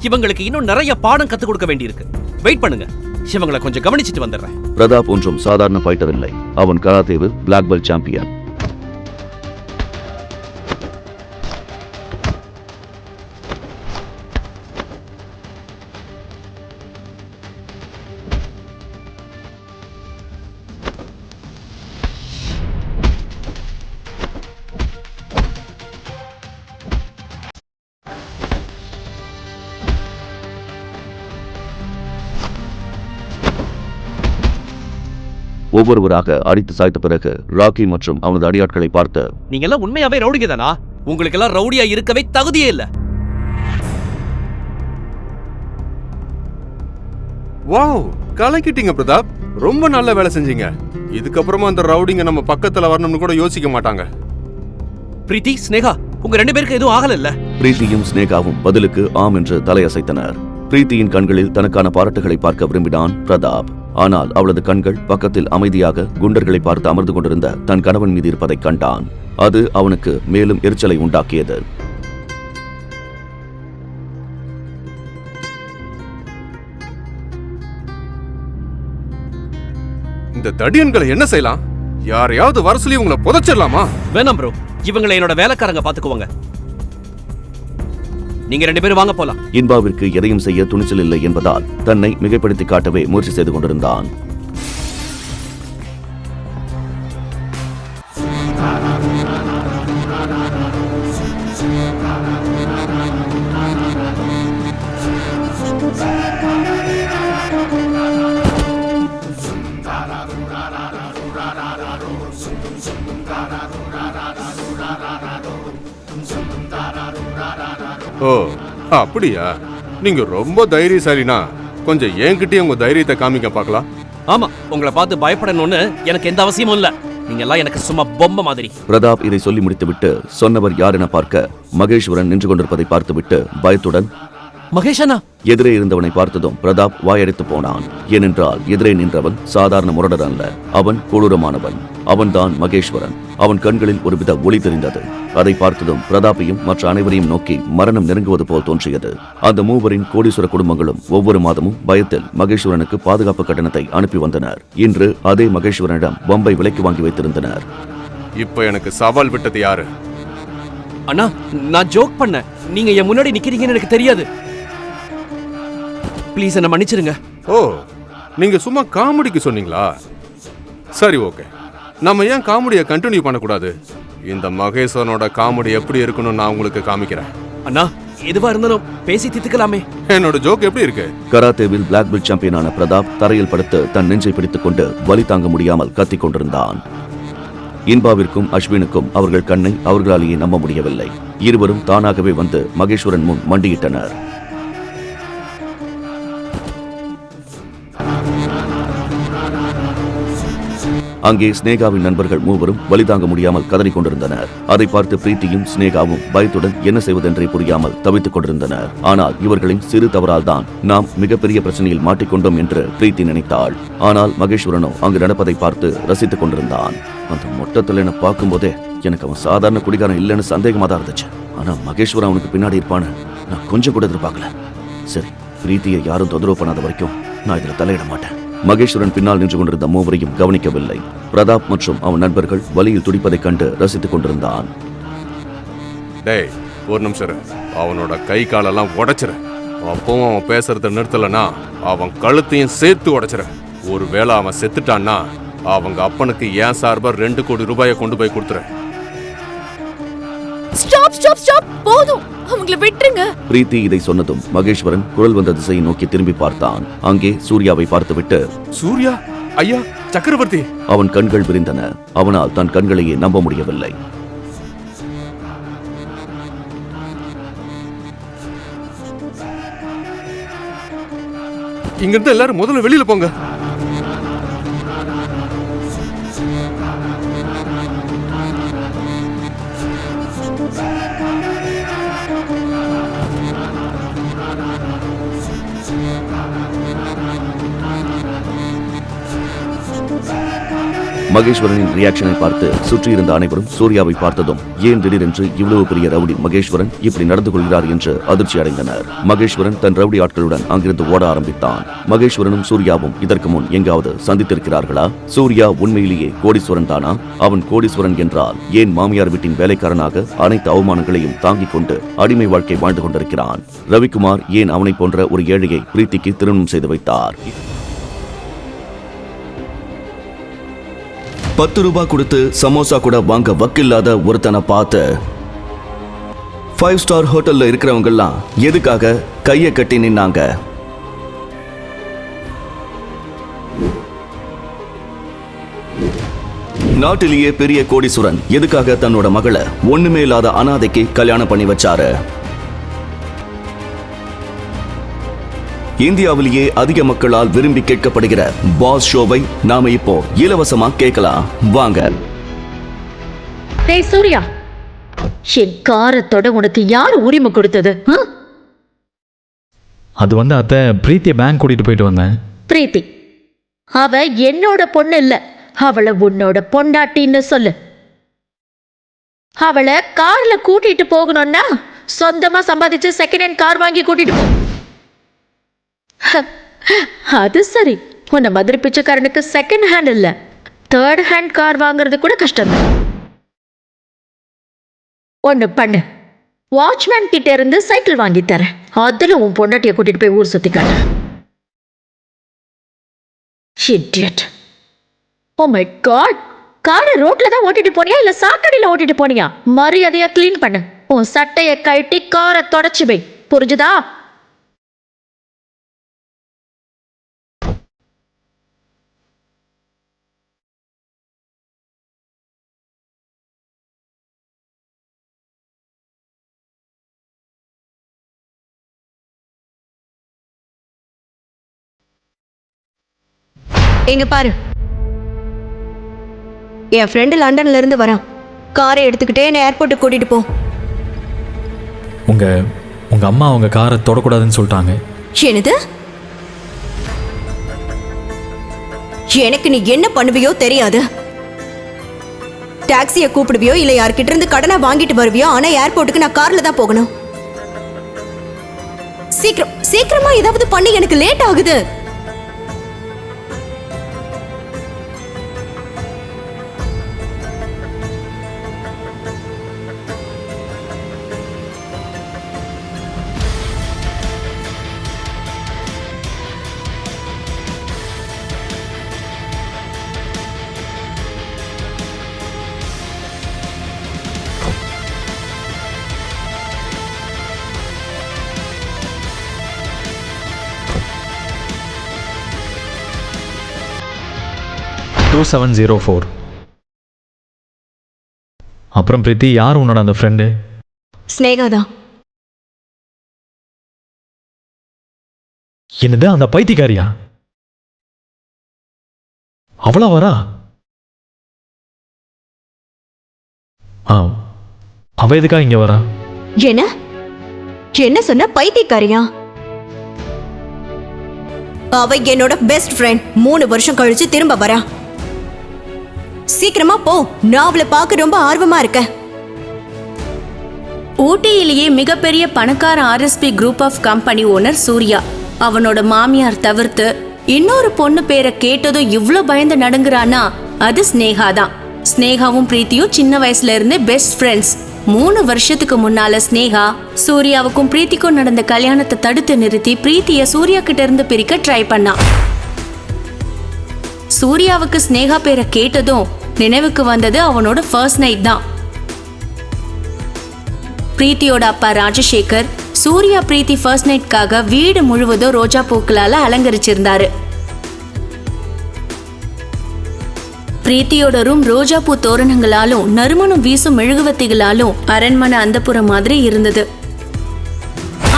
இவங்களுக்கு இன்னும் நிறைய பாடம் கத்து கொடுக்க வேண்டியிருக்கு. வெயிட் பண்ணுங்க, இவங்களை கொஞ்சம் கவனிச்சிட்டு வந்துடுறேன். பிரதாப் ஒன்றும் சாதாரண ஃபைட்டர் இல்லை. அவன் கராத்தேவில் பிளாக் பெல்ட் சாம்பியன். ஒவ்வொருவராக அடித்து சாய்த்த பிறகு ராக்கி மற்றும் அவனது அடியாட்களை பார்த்து, நீங்க எல்லாம் உண்மையாவே ரவுடிங்க தானா? உங்களுக்கு எல்லாம் ரவுடியா இருக்கவே தகுதியே இல்ல. வாவ், கலக்கிட்டீங்க பிரதாப். ரொம்ப நல்ல வேலை செஞ்சீங்க. இதுக்கப்புறமா அந்த ரவுடிங்க நம்ம பக்கத்துல வரணும்னு கூட யோசிக்க மாட்டாங்க. பிரீத்தி, ஸ்னேகா, உங்க ரெண்டு பேருக்கு எதுவும் ஆகல இல்ல? பிரீத்தியும் ஸ்னேகாவும் பதிலுக்கு ஆம் என்று தலையசைத்தனர். பிரீத்தியின் கண்களில் தனக்கான பாராட்டுகளை பார்க்க விரும்பினான் பிரதாப். ஆனால் அவளது கண்கள் பக்கத்தில் அமைதியாக குண்டர்களை பார்த்து அமர்ந்து கொண்டிருந்த தன் கணவன் மீது இருப்பதைக் கண்டான். அது அவனுக்கு மேலும் எரிச்சலை உண்டாக்கியது. இந்த தடியன்களை என்ன செய்யலாம்? யாரையாவது வர சொல்லி உங்களை புதைச்சிடலாமா? வேணாம் ப்ரோ, இவங்களை என்னோட வேலைக்காரங்க பாத்துக்குவாங்க. நீங்க ரெண்டு பேரும் வாங்க போலாம். இன்பாவிற்கு எதையும் செய்ய துணிச்சல் இல்லை என்பதால் தன்னை மிகைப்படுத்தி காட்டவே முயற்சி செய்து கொண்டிருந்தான். ஓ, அப்படியா? நீங்க ரொம்ப தைரியசாலினா கொஞ்சம் என்கிட்டயே உங்க தைரியத்தை காமிக்க பார்க்கலாம். ஆமா, உங்களை பார்த்து பயப்படணும்னு எனக்கு எந்த அவசியமும் இல்ல. நீங்க எல்லாம் எனக்கு சும்மா பொம்மை மாதிரி. பிரதாப் இதை சொல்லி முடித்துவிட்டு சொன்னவர் யார் என பார்க்க மகேஸ்வரன் நின்று கொண்டிருப்பதை பார்த்துவிட்டு பயத்துடன், மகேஷனா? எதிரே இருந்தவனை பார்த்ததும் பிரதாப் வாயடித்து போனான். ஏனென்றால் எதிரே நின்றவன் சாதாரண முரடர் அல்ல, அவன் கொடூரமானவன். அவன்தான் மகேஸ்வரன். அவன் கண்களில் ஒருவித ஒளி தெரிந்தது. அதை பார்த்ததும் பிரதாப்பையும் மற்ற அனைவரையும் நோக்கி மரணம் நெருங்குவது போல் தோன்றியது. அந்த மூவரின் கோடீஸ்வர குடும்பங்களும் ஒவ்வொரு மாதமும் பயத்தில் மகேஸ்வரனுக்கு பாதுகாப்பு கட்டணத்தை அனுப்பி வந்தனர். இன்று அதே மகேஸ்வரனிடம் பம்பை விலைக்கு வாங்கி வைத்திருந்தனர். இப்ப எனக்கு சவால் விட்டது யாரு? அண்ணா, நான் ஜோக் பண்ண. நீங்க என் முன்னாடி நிக்கிறீங்கன்னு எனக்கு தெரியாது. ப்ளீஸ் என்ன மன்னிச்சிருங்க. ஓ, நீங்க சும்மா காமெடிக்கு சொன்னீங்களா? சரி, ஓகே. நம்ம ஏன் காமெடியை கண்டினியூ பண்ணக்கூடாது? இந்த மகேஸ்வரனோட காமெடி எப்படி இருக்குன்னு நான் உங்களுக்கு காமிக்கிறேன். அண்ணா, எதுவா இருந்தாலும் பேசி தித்துக்கலாமே. என்னோட ஜோக் எப்படி இருக்கு? கராத்தேவில் பிளாக் பெல்ட் சாம்பியனான பிரதாப் தரையில் படுத்து தன் நெஞ்சை பிடித்துக் கொண்டு வலி தாங்க முடியாமல் கத்திக் கொண்டிருந்தான். இன்பாவிற்கும் அஸ்வினுக்கும் அவர்கள் கண்ணை அவர்களாலேயே நம்ப முடியவில்லை. இருவரும் தானாகவே வந்து மகேஸ்வரன் முன் மண்டியிட்டனர். அங்கே ஸ்னேகாவின் நண்பர்கள் மூவரும் வலிதாங்க முடியாமல் கதறிக் கொண்டிருந்தனர். அதை பார்த்து பிரீத்தியும் ஸ்னேகாவும் பயத்துடன் என்ன செய்வதென்றே புரியாமல் தவித்துக் கொண்டிருந்தனர். ஆனால் இவர்களின் சிறு தவறால் தான் நாம் மிகப்பெரிய பிரச்சனையில் மாட்டிக்கொண்டோம் என்று பிரீத்தி நினைத்தாள். ஆனால் மகேஸ்வரனோ அங்கு நடப்பதை பார்த்து ரசித்துக் கொண்டிருந்தான். அந்த மொட்டத்தில் என பார்க்கும் போதே எனக்கு அவன் சாதாரண குடிகாரன் இல்லைன்னு சந்தேகமா தான் இருந்துச்சு. ஆனா மகேஸ்வரன் அவனுக்கு பின்னாடி இருப்பான்னு நான் கொஞ்சம் கூட எதிர்பார்க்கல. சரி, பிரீத்தியை யாரும் தொந்தரவு பண்ணாத வரைக்கும் நான் இதுல தலையிட மாட்டேன். மகேஸ்வரன் பின்னால் நின்று கொண்டிருந்த மூவரையும் கவனிக்கவில்லை. பிரதாப் மற்றும் அவன் நண்பர்கள் வலியில் துடிப்பதைக் கண்டு ரசித்துக் கொண்டிருந்தான். டேய், ஒரு நிமிஷம், அவனோட கை காலெல்லாம் உடைச்சிரு. அப்பவும் அவன் பேசுறத நிறுத்தலனா அவன் கழுத்தையும் சேர்த்து உடைச்சிரு. ஒருவேளை அவன் செத்துட்டான்னா அவங்க அப்பனுக்கு ஏன் சார்பா 2 கோடி ரூபாயை கொண்டு போய் கொடுத்துரு. ஸ்டாப் ஸ்டாப் ஸ்டாப், போதும், அவங்கள விட்டுருங்க. பிரீத்தி இதை சொன்னதும் மகேஸ்வரன் குரல் வந்த திசையை நோக்கி திரும்பி பார்த்தான். அங்கே சூர்யாவை பார்த்துவிட்டு, சூர்யா ஐயா, சக்கரவர்த்தி. அவன் கண்கள் விரிந்தன. அவனால் தன் கண்களையே நம்ப முடியவில்லை. இங்கிருந்து எல்லாரும் முதல்ல வெளியில போங்க. மகேஸ்வரனின் ரியாக்ஷனை பார்த்து சுற்றியிருந்த அனைவரும் சூர்யாவை பார்த்ததும் ஏன் திடீரென்று இவ்வளவு பெரிய ரவுடி மகேஸ்வரன் இப்படி நடந்து கொள்கிறார் என்று அதிர்ச்சி அடைந்தனர். மகேஸ்வரன் தன் ரவுடி ஆட்களுடன் அங்கிருந்து ஓட ஆரம்பித்தான். மகேஸ்வரனும் சூர்யாவும் இதற்கு முன் எங்காவது சந்தித்திருக்கிறார்களா? சூர்யா உண்மையிலேயே கோடீஸ்வரன் தானா? அவன் கோடீஸ்வரன் என்றால் ஏன் மாமியார் வீட்டின் வேலைக்காரனாக அனைத்து அவமானங்களையும் தாங்கிக் கொண்டு அடிமை வாழ்க்கை வாழ்ந்து கொண்டிருக்கிறான்? ரவிக்குமார் ஏன் அவனை போன்ற ஒரு ஏழையை பிரீத்திக்கு திருமணம் செய்து வைத்தார்? 10 ரூபாய் கொடுத்து சமோசா கூட வாங்க வக்கில்லாத ஒருத்தனை பார்த்து 5 ஸ்டார் ஹோட்டல்ல இருக்கிறவங்க எல்லாம் எதுக்காக கையை கட்டி நின்னாங்க? நாட்டிலேயே பெரிய கோடீஸ்வரன் எதுக்காக தன்னோட மகளை ஒண்ணுமே இல்லாத அனாதைக்கு கல்யாணம் பண்ணி வச்சாரு? இந்தியாவிலேயே அதிக மக்களால் விரும்பி கேட்கப்படுகிற பாஸ் ஷோவை நாம இப்போ இலவசமா கேட்கலாம். வாங்க. டேய் சூர்யா, என் காரத்தோட உனக்கு யார் உரிமை கொடுத்தது? அது அத்தை, பிரீத்தியை பேங்க் கூட்டிட்டு போயிட்டு வந்தேன். பிரீத்தி அவ என்னோட பொண்ணு இல்ல, அவளை உன்னோட பொண்டாட்டின்னு சொல்லு. அவளை கார்ல கூட்டிட்டு போகணும்னா சொந்தமா சம்பாதிச்சு செகண்ட் ஹேண்ட் கார் வாங்கி கூட்டிட்டு போ. அது சரி, உன்னை மதுரை பிச்சைக்காரனுக்கு செகண்ட் ஹேண்ட் இல்ல, 3rd ஹேண்ட் கார் வாங்குறது கூட கஷ்டம். ஒன்னு பண்ணு, வாட்ச்மேன் கிட்ட இருந்து சைக்கிள் வாங்கி தரேன். அதுல உன் பொண்டாட்டியை கூட்டிட்டு போய் ஊர் சுத்திக்காட்டு. இடியட். ஓ மை காட், காரை ரோட்ல தான் ஓட்டிட்டு போனியா இல்ல சாக்கடையில ஓட்டிட்டு போனியா? மரியாதையா கிளீன் பண்ணு. உன் சட்டையை கழட்டி காரை தொடச்சு வை, புரிஞ்சுதா? எங்க பாரு, என் ஃப்ரெண்டு லண்டன்ல இருந்து வரான். காரை எடுத்துக்கிட்டே என்ன ஏர்போர்ட்டுக்கு கூட்டிட்டு போ. உங்க அம்மா அவங்க காரை தொடக்கூடாதுன்னு சொல்லிட்டாங்க. என்னது? எனக்கு நீ என்ன பண்ணுவியோ தெரியாது. டாக்ஸியை கூப்பிடுவியோ இல்ல யார்கிட்ட இருந்து கடனை வாங்கிட்டு வருவியோ, ஆனா ஏர்போர்ட்டுக்கு நான் கார்ல தான் போகணும். சீக்கிரமா ஏதாவது பண்ணி, எனக்கு லேட் ஆகுது. 2704. அப்புறம் பிரீத்தி, யார் உன்னோட அந்த ஃப்ரெண்டு? ஸ்னேகா தான். என்னது, அந்த பைத்தியக்காரியா? அவளா வரா? அவ எதுக்கா இங்க வரா? என்ன என்ன சொன்ன? பைத்தியக்காரியா? அவ என்னோட பெஸ்ட் ஃப்ரெண்ட். 3 வருஷம் கழிச்சு திரும்ப வரா. சீக்கிரமா போ, நான் அவளை பார்க்க ரொம்ப ஆர்வமா இருக்கேன். ஊட்டியிலேயே மிகப்பெரிய பணக்கார RSP group of company owner Surya. அவனோட மாமியார் தவிர்த்து இன்னொரு பொண்ணு பேரை கேட்டதும் இவ்ளோ பயந்து நடுங்குறானா அது ஸ்னேகா தான். ஸ்னேகாவும் பிரீத்தியும் சின்ன வயசுல இருந்தே பெஸ்ட் ஃப்ரெண்ட்ஸ். 3 வருஷத்துக்கு முன்னால ஸ்னேகா சூர்யாவுக்கும் பிரீத்திக்கும் நடந்த கல்யாணத்தை தடுத்து நிறுத்தி பிரீத்திய சூர்யா கிட்ட இருந்து பிரிக்க ட்ரை பண்ணா. சூர்யாவுக்கு ஸ்னேகா பேரை கேட்டதும் நினைவுக்கு வந்தது அவனோட ஃபர்ஸ்ட் நைட் தான். பிரீத்தியோட அப்பா ராஜசேகர் சூர்யா பிரீத்தி ஃபர்ஸ்ட் நைட்காக வீடு முழுவதும் ரோஜா பூக்களால அலங்கரிச்சிருந்தாரு. பிரீத்தியோட ரூம் ரோஜா பூ தோரணங்களாலும் நறுமணம் வீசும் மெழுகுவத்திகளாலும் அரண்மனை அந்தப்புறம் மாதிரி இருந்தது.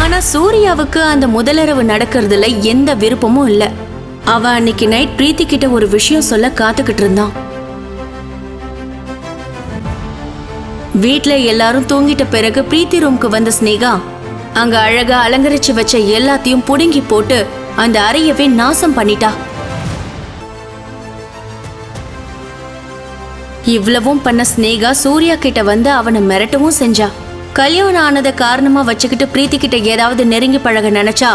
ஆனா சூர்யாவுக்கு அந்த முதலிரவு நடக்கிறதுல எந்த விருப்பமும் இல்ல. அவ அன்னைக்கு நைட் பிரீத்தி கிட்ட ஒரு விஷயம் சொல்ல காத்துக்கிட்டு இருந்தான். வீட்ல எல்லாரும் தூங்கிட்ட பிறகு பிரீத்தி ரூம்க்கு வந்த ஸ்னேகா அங்க அழகா அலங்கரிச்சு வச்ச எல்லாத்தையும் புடுங்கி போட்டு அந்த அறையவே நாசம் பண்ணிட்டா. இவ்வளவும் பண்ண ஸ்னேகா சூர்யா கிட்ட வந்து அவனை மிரட்டவும் செஞ்சா. கல்யாணம் ஆனதை காரணமா வச்சுக்கிட்டு பிரீத்தி கிட்ட ஏதாவது நெருங்கி பழக நினைச்சா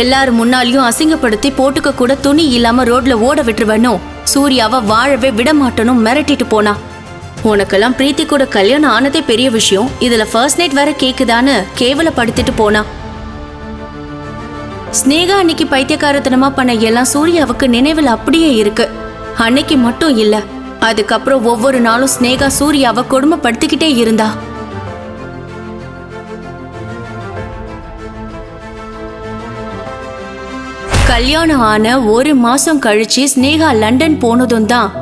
எல்லாரும் முன்னாலையும் அசிங்கப்படுத்தி போட்டுக்க கூட துணி இல்லாம ரோட்ல ஓட விட்டுருவனும் சூர்யாவை வாழவே விட மாட்டனும் மிரட்டிட்டு போனா. உனக்கெல்லாம் பிரீத்தி கூட கல்யாணம் ஆனதே பெரிய விஷயம், இதுல ஃபர்ஸ்ட் நைட் வேற கேக்குதான்னு கேவலப்படுத்திட்டு போனா. ஸ்னேகா அன்னைக்கு பைத்தியக்காரத்தனமா பண்ண எல்லாம் சூர்யாவுக்கு நினைவில் அப்படியே இருக்கு. அன்னைக்கு மட்டும் இல்ல, அதுக்கப்புறம் ஒவ்வொரு நாளும் ஸ்னேகா சூர்யாவை கொடுமைப்படுத்திக்கிட்டே இருந்தா. கல்யாணம் ஆன 1 மாசம் கழிச்சு ஸ்னேகா லண்டன் போனதும் தான்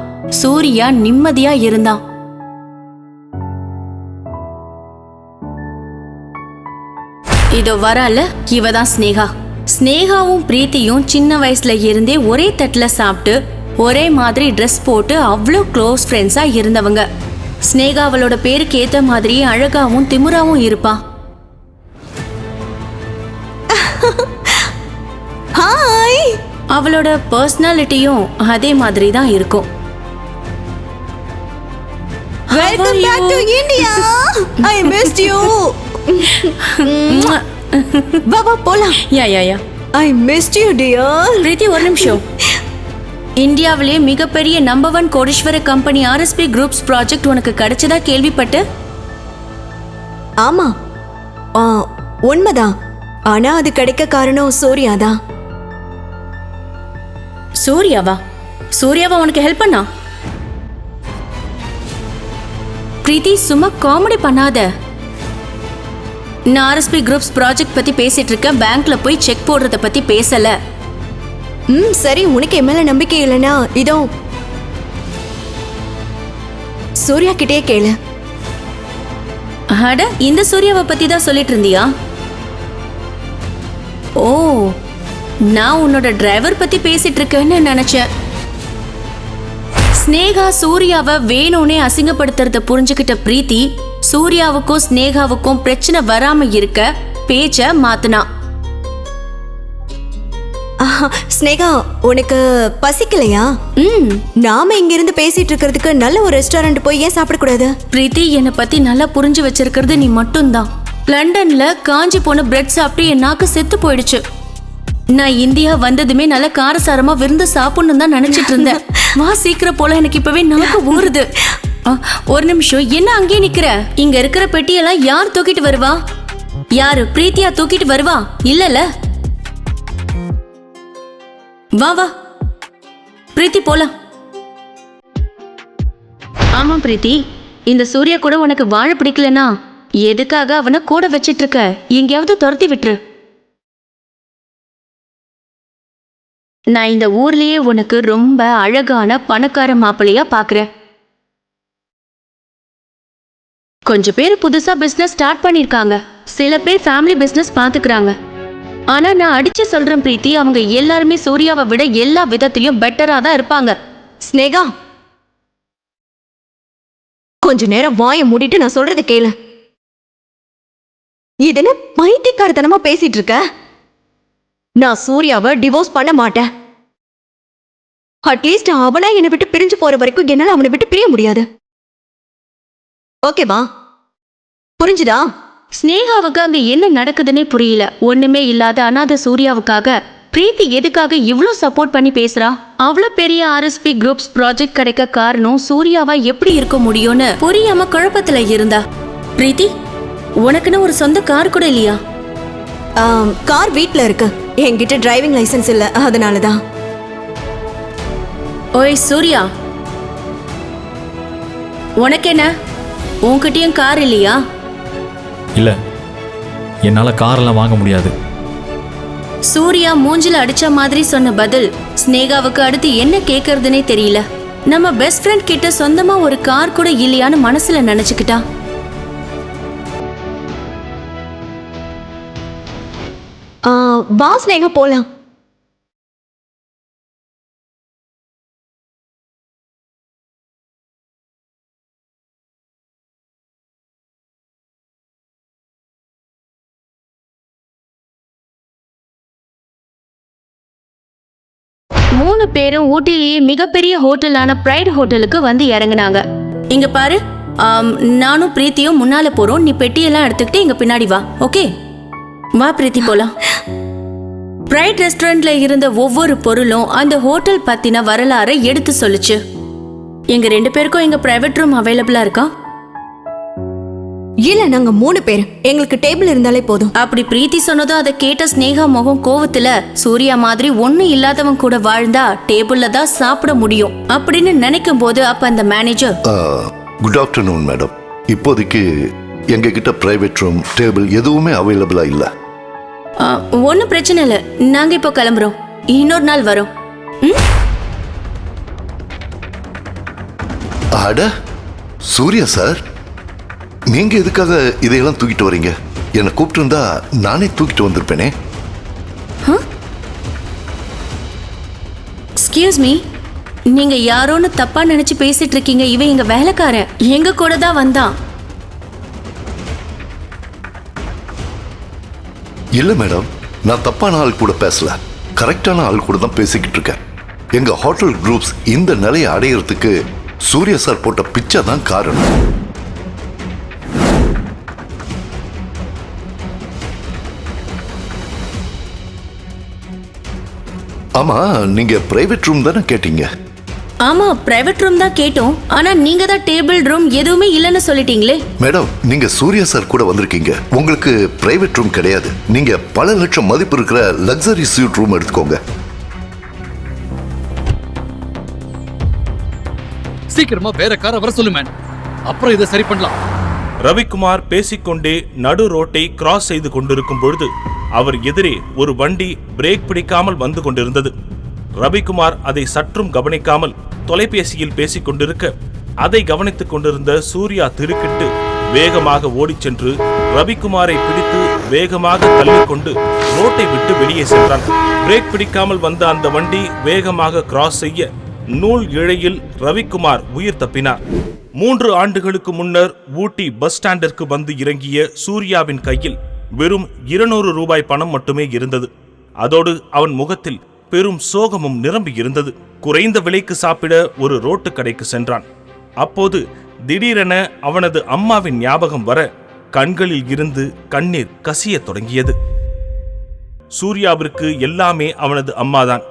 சூர்யா நிம்மதியா இருந்தான். இதோ வரால, இவதான் ஸ்னேகா. ஸ்னேகாவும் பிரீத்தியும் சின்ன வயசுல இருந்தே ஒரே தட்டுல சாப்பிட்டு ஒரே மாதிரி ட்ரெஸ் போட்டு அவ்வளோ க்ளோஸ் ஃப்ரெண்ட்ஸா இருந்தவங்க. ஸ்னேகா அவளோட பேருக்கு ஏத்த மாதிரி அழகாவும் திமுறாவும் இருப்பா. ஹாய். அவளோட பர்சனாலிட்டியும் அதே மாதிரி தான் இருக்கும். Welcome back to India. I missed you. வா போலாம். Yeah I missed you dear. Preethi ஒரு நிமிஷம். இந்தியாவிலே மிகப்பெரிய நம்பர் 1 கோடீஸ்வர கம்பெனி ஆர்எஸ்பி குரூப்ஸ் ப்ராஜெக்ட் உனக்கு கிடைச்சதா கேள்விப்பட்டு. ஆமா, உண்மைதான். ஆனா அது கிடைக்க காரணம் சூர்யா தான். சூர்யாவா? சூர்யாவா உனக்கு ஹெல்ப் பண்ணா? பிரீத்தி சும்மா காமெடி பண்ணாத. நான் ஆர்எஸ்பி குரூப்ஸ் ப்ராஜெக்ட் பத்தி பேசிட்டு இருக்கேன், பேங்க்ல போய் செக் போடுறத பத்தி பேசல. சரி, உனக்கு என் மேல நம்பிக்கை இல்லைன்னா இதோ சூர்யா கிட்டே கேளு. அட, இந்த சூர்யாவை பத்தி தான் சொல்லிட்டு இருந்தியா? ஓ, நான் உன்னோட டிரைவர் பத்தி பேசிட்டு இருக்கேன்னு நினைச்சேன். ஸ்னேகா சூர்யாவை வேணும்னே அசிங்கப்படுத்துறத புரிஞ்சுக்கிட்ட பிரீத்தி சூர்யாவுக்கும் ஸ்னேகாவுக்கும் பிரச்சனை வராம இருக்க பேச்ச மாத்துனா. ஸ்னேகா, உனக்கு பசிக்கலையா? நாம இங்க இருந்து பேசிட்டு இருக்கிறதுக்கு நல்ல ஒரு ரெஸ்டாரண்ட் போய் ஏன் சாப்பிடக்கூடாது? பிரீத்தி, என்னை பத்தி நல்லா புரிஞ்சு வச்சிருக்கிறது நீ மட்டும்தான். லண்டன்ல காஞ்சி போன பிரெட் சாப்பிட்டு என் நாக்கு செத்து போயிடுச்சு. நான் இந்தியா வந்ததுமே நல்ல காரசாரமா விருந்து சாப்பிடணும் தான் நினைச்சிட்டு இருந்தேன். வா சீக்கிரம் போல, எனக்கு இப்பவே நாக்கு ஊறுது. ஒரு நிமிஷம், என்ன அங்கே நிக்கிற? இங்க இருக்கிற பெட்டியெல்லாம் யார் தூக்கிட்டு வருவா? யாரு? பிரீத்தியா தூக்கிட்டு வருவா? இல்லல, வா வா பிரீத்தி போலாம். ஆமா பிரீத்தி, இந்த சூர்யா கூட உனக்கு வாழ பிடிக்கலனா எதுக்காக அவனை கூட வச்சிட்டு இருக்க? எங்கேயாவது துரத்தி விட்டுரு. நான் இந்த ஊர்லயே உனக்கு ரொம்ப அழகான பணக்கார மாப்பிள்ளையா பாக்குறேன். கொஞ்சம் பேர் புதுசா பிசினஸ் ஸ்டார்ட் பண்ணிருக்காங்க, சில பேர் ஃபேமிலி பிசினஸ் பாத்துக்கிறாங்க. ஆனா நான் அடிச்சு சொல்றேன் பிரீத்தி, அவங்க எல்லாருமே சூர்யாவை விட எல்லா விதத்திலயும் பெட்டரா தான் இருப்பாங்க. ஸ்னேகா, கொஞ்ச நேரம் வாயை மூடிட்டு நான் சொல்றது கேளு. இதுன்னு பைத்தியக்காரத்தனமா பேசிட்டு இருக்க. நான் சூர்யாவை டிவோர்ஸ் பண்ண மாட்டேன். அட்லீஸ்ட் அவனா என்னை விட்டு பிரிஞ்சு போற வரைக்கும் என்னால அவனை விட்டு பிரிய முடியாது. ஓகேவா? புரிஞ்சுதா? ஸ்னேகாவுக்கு அங்க என்ன நடக்குதுன்னே புரியல. ஒண்ணுமே இல்லாத அனாதை சூர்யாவுக்காக பிரீத்தி எதுக்காக இவ்ளோ சப்போர்ட் பண்ணி பேசுறா? அவ்வளோ பெரிய RSP குரூப்ஸ் ப்ராஜெக்ட் கிடைக்க காரணம் சூர்யாவா எப்படி இருக்க முடியும்னு புரியாம குழப்பத்துல இருந்தா. பிரீத்தி, உனக்குன்னு ஒரு சொந்த கார் கூட இல்லையா? கார் வீட்ல இருக்கு, என்கிட்ட டிரைவிங் லைசென்ஸ் இல்ல, அதனாலதான். ஓய் சூர்யா, உனக்கு என்ன, உன்கிட்டயும் கார் இல்லையா? இல்லை, என்னால் காரெல்லாம் வாங்க முடியாது. சூர்யா மூஞ்சில அடிச்ச மாதிரி சொன்ன பதில் ஸ்னேகாவுக்கு அடுத்து என்ன கேட்கறதுனே தெரியல. நம்ம பெஸ்ட் ஃப்ரெண்ட் கிட்ட சொந்தமா ஒரு கார் கூட இல்லையான்னு மனசுல நினைச்சுக்கிட்டா. வா ஸ்னேகா போலாம். மூணு பேரும் ஊட்டிலேயே மிகப்பெரிய ஹோட்டலான பிரைட் ஹோட்டலுக்கு வந்து இறங்குனாங்க. இங்க பாரு, நானும் பிரீத்தியும் முன்னால போறோம், நீ பெட்டியெல்லாம் எடுத்துக்கிட்டு எங்க பின்னாடி வா. ஓகே வா பிரீத்தி, போலாம். பிரைட் ரெஸ்டாரண்ட்ல இருந்த ஒவ்வொரு பொருளும் அந்த ஹோட்டல் பத்தின வரலாறை எடுத்து சொல்லுச்சு. எங்க 2 பேருக்கும் எங்க பிரைவேட் ரூம் அவைலபிளா இருக்கா? இல்ல, நாங்க 3 பேர், எங்களுக்கு டேபிள் இருந்தாலே போதும். அப்படி பிரீத்தி சொன்னதும் அதை கேட்ட ஸ்னேகா முகம் கோவத்துல, சூர்யா மாதிரி ஒண்ணு இல்லாதவன் கூட வாழ்ந்தா டேபிள்ல தான் சாப்பிட முடியும் அப்படின்னு நினைக்கும் போது அப்ப அந்த மேனேஜர், குட் ஆஃப்டர்நூன் மேடம், இப்போதைக்கு எங்க கிட்ட பிரைவேட் ரூம் டேபிள் எதுவுமே அவைலபிளா இல்ல. ஒன்னும் பிரச்சனை இல்ல, நாங்க இப்போ கிளம்புறோம், இன்னொரு நாள் வரோம். அட சூர்யா சார், நீங்க எதுக்காக இதையெல்லாம் தூக்கிட்டு வரீங்க? என்னை கூப்பிட்டு இருந்தா நானே தூக்கிட்டு வந்திருப்பேனே. எக்ஸ்கியூஸ் மீ, நீங்க யாரோன்னு தப்பா நினைச்சு பேசிட்டு இருக்கீங்க. இவன் எங்க வேலைக்காரன், எங்க கூட தான் வந்தான். இல்ல மேடம், நான் தப்பான ஆள் கூட பேசல, கரெக்டான ஆள் கூட தான் பேசிக்கிட்டு இருக்கேன். எங்க ஹோட்டல் குரூப்ஸ் இந்த நிலையை அடையிறதுக்கு சூர்யா சார் போட்ட பிச்சை தான் காரணம். ஆமா, நீங்க பிரைவேட் ரூம் தானே கேட்டீங்க? ஆமா, பிரைவேட் ரூம் தான் கேட்டோம். ஆனா நீங்க தான் டேபிள் ரூம் எதுவுமே இல்லைன்னு சொல்லிட்டீங்களே. மேடம், நீங்க சூர்யா சார் கூட வந்திருக்கீங்க, உங்களுக்கு பிரைவேட் ரூம் கிடையாது. நீங்க பல லட்சம் மதிப்பு இருக்கிற லக்ஸரி ஸ்யூட் ரூம் எடுத்துக்கோங்க. சீக்கிரமா வேற காரை வர சொல்லு மேன், அப்புறம் இதை சரி பண்ணலாம். ரவிக்குமார் பேசிக்கொண்டே நடு ரோட்டை கிராஸ் செய்து கொண்டிருக்கும் பொழுது அவர் எதிரே ஒரு வண்டி பிரேக் பிடிக்காமல் வந்து கொண்டிருந்தது. ரவிக்குமார் அதை சற்றும் கவனிக்காமல் தொலைபேசியில் பேசிக் கொண்டிருக்க அதை கவனித்துக் கொண்டிருந்த சூர்யா திடுக்கிட்டு வேகமாக ஓடிச் சென்று ரவிக்குமாரை பிடித்து வேகமாக தள்ளிக்கொண்டு ரோட்டை விட்டு வெளியே சென்றான். பிரேக் பிடிக்காமல் வந்த அந்த வண்டி வேகமாக கிராஸ் செய்ய நூல் இழையில் ரவிக்குமார் உயிர் தப்பினார். 3 ஆண்டுகளுக்கு முன்னர் ஊட்டி பஸ் ஸ்டாண்டிற்கு வந்து இறங்கிய சூர்யாவின் கையில் வெறும் 200 ரூபாய் பணம் மட்டுமே இருந்தது. அதோடு அவன் முகத்தில் பெரும் சோகமும் நிரம்பி இருந்தது. குறைந்த விலைக்கு சாப்பிட ஒரு ரோட்டு கடைக்கு சென்றான். அப்போது திடீரென அவனது அம்மாவின் ஞாபகம் வர கண்களில் இருந்து கண்ணீர் கசியத் தொடங்கியது. சூர்யாவிற்கு எல்லாமே அவனது அம்மாதான்.